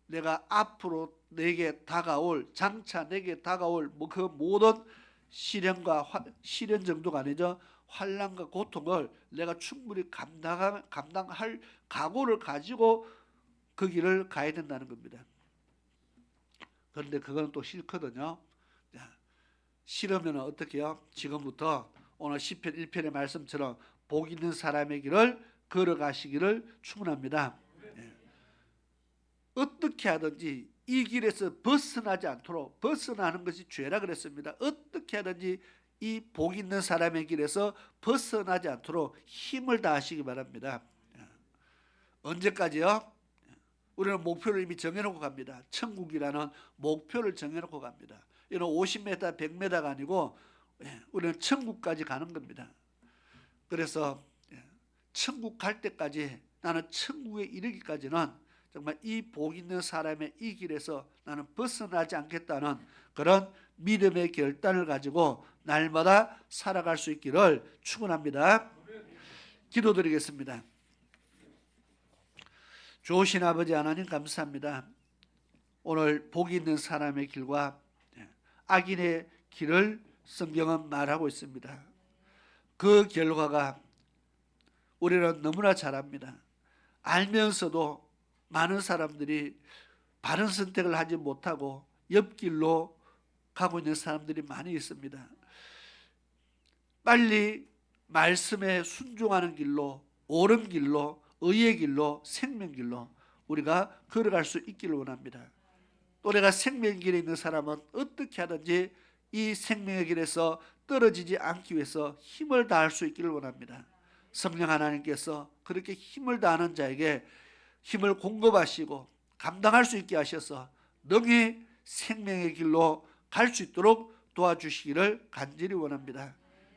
내가 앞으로 내게 다가올, 장차 내게 다가올 그 모든 시련 정도가 아니죠. 환난과 고통을 내가 충분히 감당할 각오를 가지고 그 길을 가야 된다는 겁니다. 그런데 그건 또 싫거든요. 싫으면 어떻게 해요? 지금부터 오늘 시편 1편의 말씀처럼 복 있는 사람의 길을 걸어가시기를 축원합니다. 어떻게 하든지 이 길에서 벗어나지 않도록, 벗어나는 것이 죄라 그랬습니다. 어떻게 하든지 이 복 있는 사람의 길에서 벗어나지 않도록 힘을 다하시기 바랍니다. 언제까지요? 우리는 목표를 이미 정해놓고 갑니다. 천국이라는 목표를 정해놓고 갑니다. 이는 50m, 100m가 아니고 우리는 천국까지 가는 겁니다. 그래서 천국 갈 때까지, 나는 천국에 이르기까지는 정말 이 복 있는 사람의 이 길에서 나는 벗어나지 않겠다는 그런 믿음의 결단을 가지고 날마다 살아갈 수 있기를 축원합니다. 기도드리겠습니다. 좋으신 아버지 하나님 감사합니다. 오늘 복 있는 사람의 길과 악인의 길을 성경은 말하고 있습니다. 그 결과가 우리는 너무나 잘 압니다. 알면서도 많은 사람들이 바른 선택을 하지 못하고 옆길로 가고 있는 사람들이 많이 있습니다. 빨리 말씀에 순종하는 길로, 옳은 길로, 의의 길로, 생명길로 우리가 걸어갈 수 있기를 원합니다. 또 내가 생명길에 있는 사람은 어떻게 하든지 이 생명의 길에서 떨어지지 않기 위해서 힘을 다할 수 있기를 원합니다. 성령 하나님께서 그렇게 힘을 다하는 자에게 힘을 공급하시고 감당할 수 있게 하셔서 능히 생명의 길로 갈 수 있도록 도와주시기를 간절히 원합니다.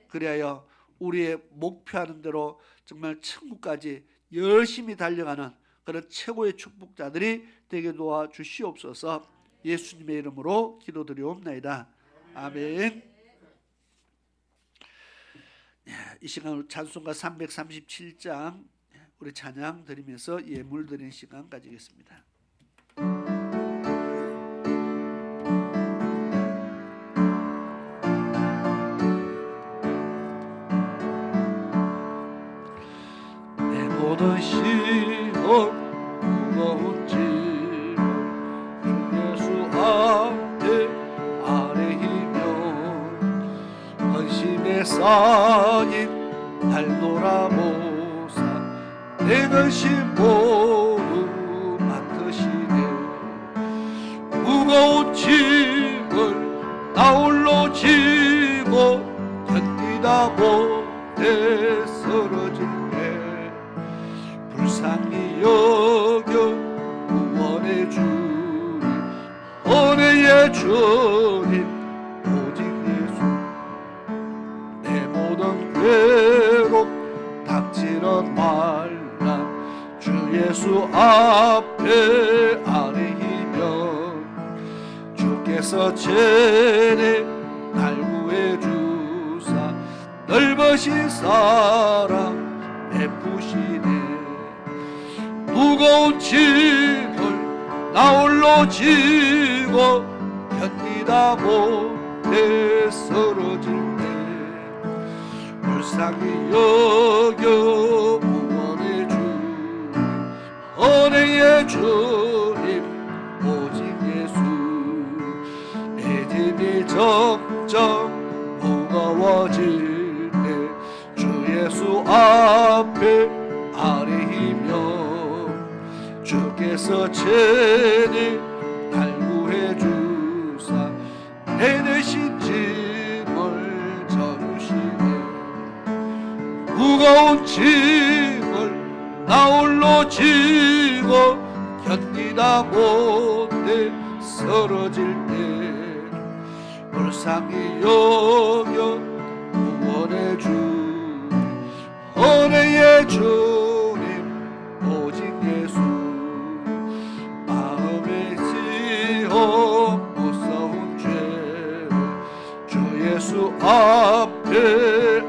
그리하여 우리의 목표하는 대로 정말 천국까지 열심히 달려가는 그런 최고의 축복자들이 되게 도와주시옵소서. 예수님의 이름으로 기도드리옵나이다. 아멘. 이 시간 찬송가 337장 우리 찬양 드리면서 예물 드리는 시간 가지겠습니다. 내 모든 시험 무거운 짐을 주 예수 앞에 아래 힘며 헌심에 쌓인 날 돌아보사 내 근심 모두 맡으시네. 무거운 짐을 나 홀로 지고 견디다 못해 쓰러질 때 불쌍히 여겨 구원해 주님, 은혜의 주님 오직 예수. 내 모든 괴롭 닥치는 말라 주 예수 앞에 아뢰이면 주께서 죄내 날 구해 주사 넓으신 사랑 베푸시네. 무거운 짐을 나 홀로 지고 견디다 못해 쓰러질 때 불쌍히 여겨 구원해 주님, 은혜의 주님 오직 예수. 내 짐이 점점 무거워질 때 주 예수 앞에 아뢰이며 주께서 죄내 날 구해 주사 내 대신 짐을 져주시네. 무거운 짐을 나 홀로 지고 견디다 못해 쓰러질 때 불쌍히 여겨 구원해 주님, 은혜의 주님 오직 예수. 마음에 지어 무서운 죄를 주 예수 앞에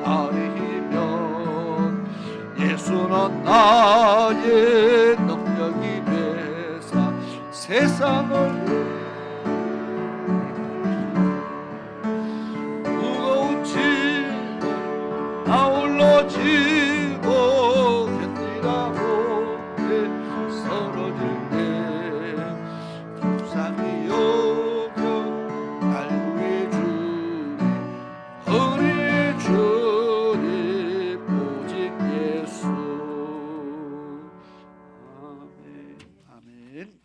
나의 능력이 배사 세상을 무거운 짐 아울러 지고 견디다 못해 쓰러질 때 불쌍히 여겨 갈구해 주니 은혜의 주님 오직 예수. 아멘. 아멘.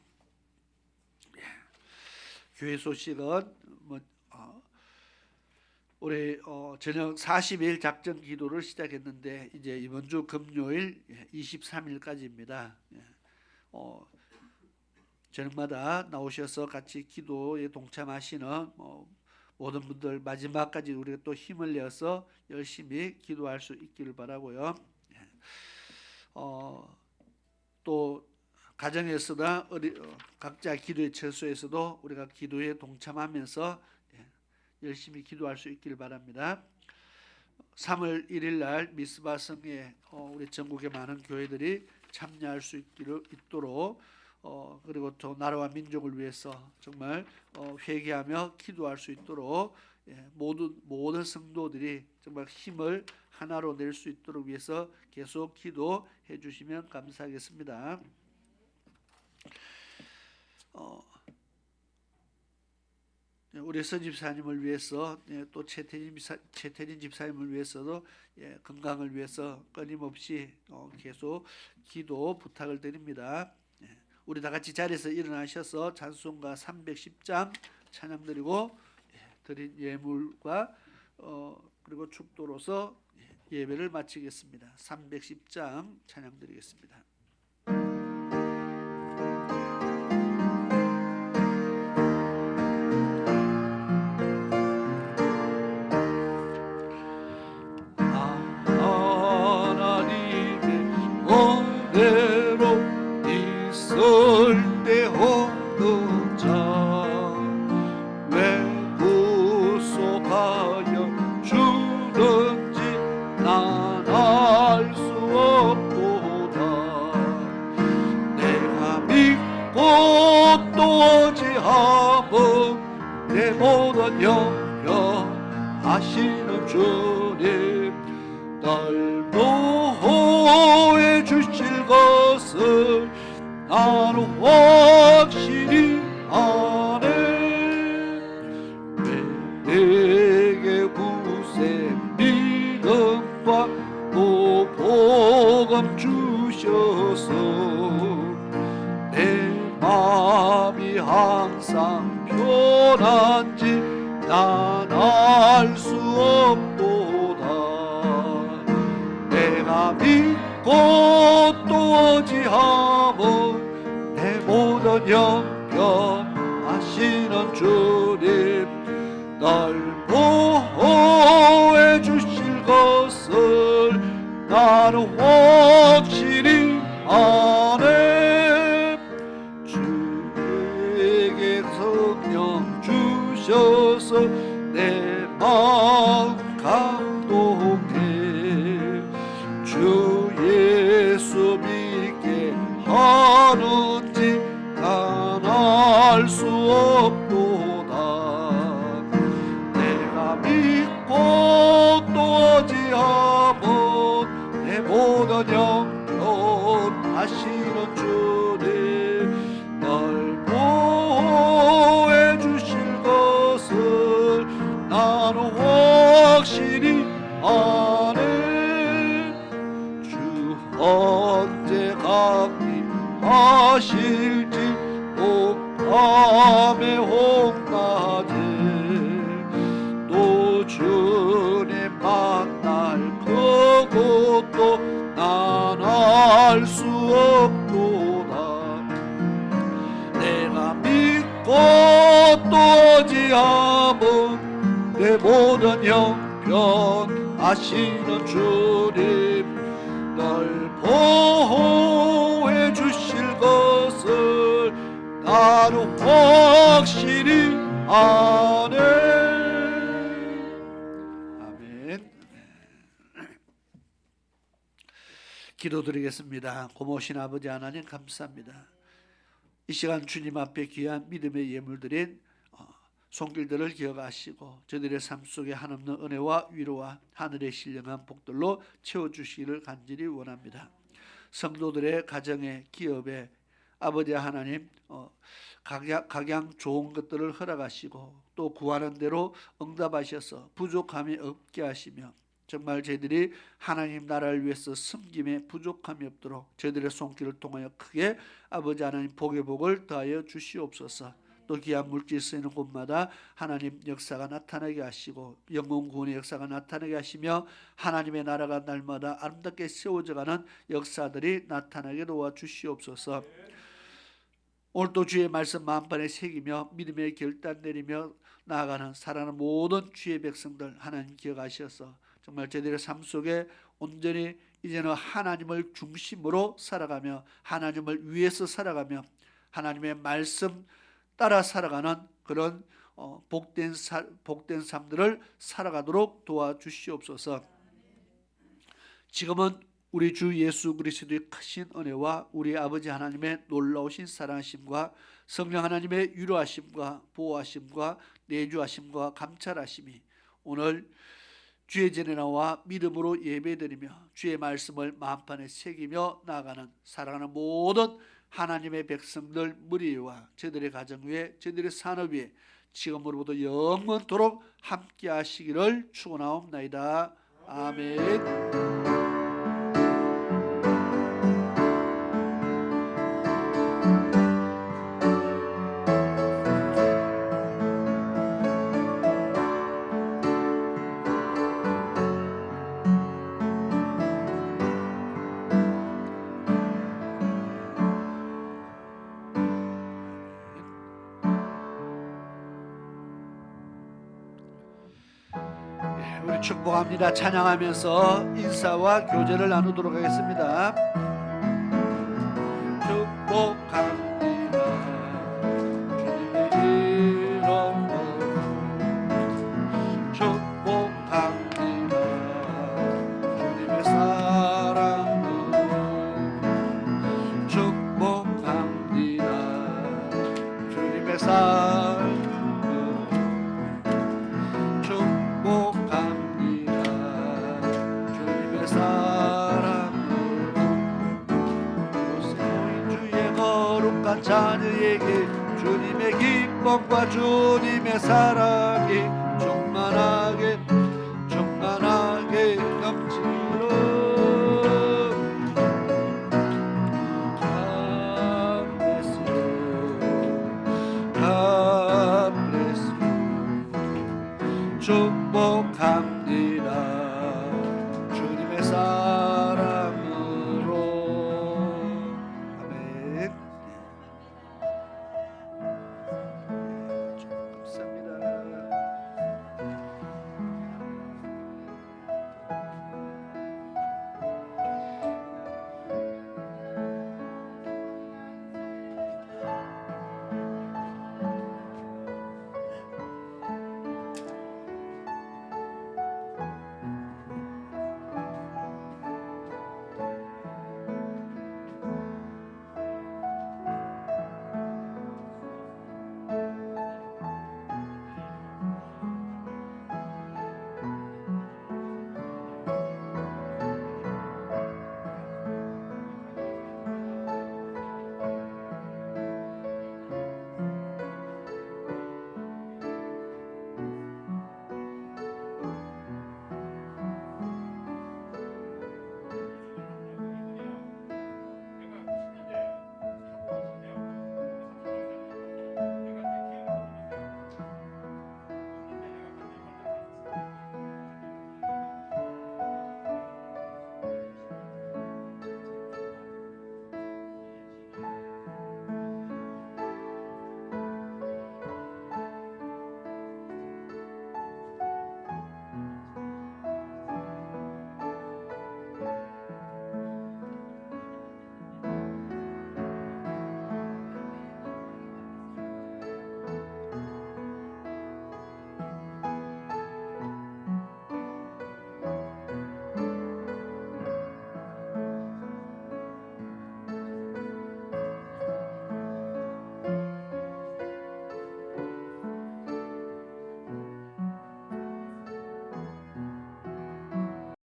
교회 소식은 올해 저녁 40일 작전 기도를 시작했는데 이제 이번 주 금요일 23일까지입니다. 저녁마다 나오셔서 같이 기도에 동참하시는 모든 분들 마지막까지 우리가 또 힘을 내어서 열심히 기도할 수 있기를 바라고요. 또 가정에서나 각자 기도의 처소에서도 우리가 기도에 동참하면서 열심히 기도할 수 있기를 바랍니다. 3월 1일 날 미스바 성에 우리 전국의 많은 교회들이 참여할 수 있도록 그리고 또 나라와 민족을 위해서 정말 회개하며 기도할 수 있도록 모든 성도들이 정말 힘을 하나로 낼 수 있도록 위해서 계속 기도해 주시면 감사하겠습니다. 우리 서집사님을 위해서 또 최태진 집사님을 위해서도 건강을 위해서 끊임없이 계속 기도 부탁을 드립니다. 우리 다 같이 자리에서 일어나셔서 찬송가 310장 찬양 드리고 드린 예물과 그리고 축도로서 예배를 마치겠습니다. 310장 찬양 드리겠습니다. 하시는 주님 날 보호해 주실 것을 나는 확실히 아네. 내게 구세 믿음과 또 복음 주셔서 내 마음이 항상 편한지 난 알 수 없도다. 내가 믿고 또 의지하면 내 모든 형편하시는 주님 날 보호해 주실 것을 나는 확실히 아네. 주에게 성령 주셔서 내 마음 감동해. 주 예수 믿게 하는지 난 알 수 없도다. 내가 믿고 또 의지하면 내 모든 영혼 하시는 주님 날 보호해 주실 것을 나는 확실히 아네. 주 언제 강림하실지 밤에 홍낮에 또 주님 만날 그것도 난 알 수 없도다. 내가 믿고 또 의지하면 내 모든 형편 아시는 주님 널 보호해 주실 것을 나는 확실히 아네. 아멘. 기도드리겠습니다. 고모신 아버지 하나님 감사합니다. 이 시간 주님 앞에 귀한 믿음의 예물드린 손길들을 기억하시고 저들의 삶 속에 한없는 은혜와 위로와 하늘의 신령한 복들로 채워주시기를 간절히 원합니다. 성도들의 가정에 기업에 아버지 하나님 각양 좋은 것들을 허락하시고 또 구하는 대로 응답하셔서 부족함이 없게 하시며 정말 저희들이 하나님 나라를 위해서 섬김에 부족함이 없도록 저희들의 손길을 통하여 크게 아버지 하나님 복의 복을 더하여 주시옵소서. 또 귀한 물질 쓰이는 곳마다 하나님 역사가 나타나게 하시고 영혼 구원의 역사가 나타나게 하시며 하나님의 나라가 날마다 아름답게 세워져가는 역사들이 나타나게 도와주시옵소서. 오늘도 주의 말씀 마음판에 새기며 믿음의 결단 내리며 나아가는 사랑하는 모든 주의 백성들 하나님 기억하셔서 정말 저희들의 삶 속에 온전히 이제는 하나님을 중심으로 살아가며 하나님을 위해서 살아가며 하나님의 말씀 따라 살아가는 그런 복된 삶들을 살아가도록 도와주시옵소서. 지금은 우리 주 예수 그리스도의 크신 은혜와 우리 아버지 하나님의 놀라우신 사랑하심과 성령 하나님의 위로하심과 보호하심과 내주하심과 감찰하심이 오늘 주의 전에 나와 믿음으로 예배드리며 주의 말씀을 마음판에 새기며 나아가는 사랑하는 모든 하나님의 백성들 무리 위와 저들의 가정 위에 저들의 산업 위에 지금으로부터 영원토록 함께 하시기를 축원하옵나이다. 아멘. 우리 축복합니다. 찬양하면서 인사와 교제를 나누도록 하겠습니다. 축복합니다. 주님의 이름으로 축복합니다. 주님의 사랑으로 축복합니다. 주님의 삶으로 자녀에게 주님의 기쁨과 주님의 사랑이 충만하게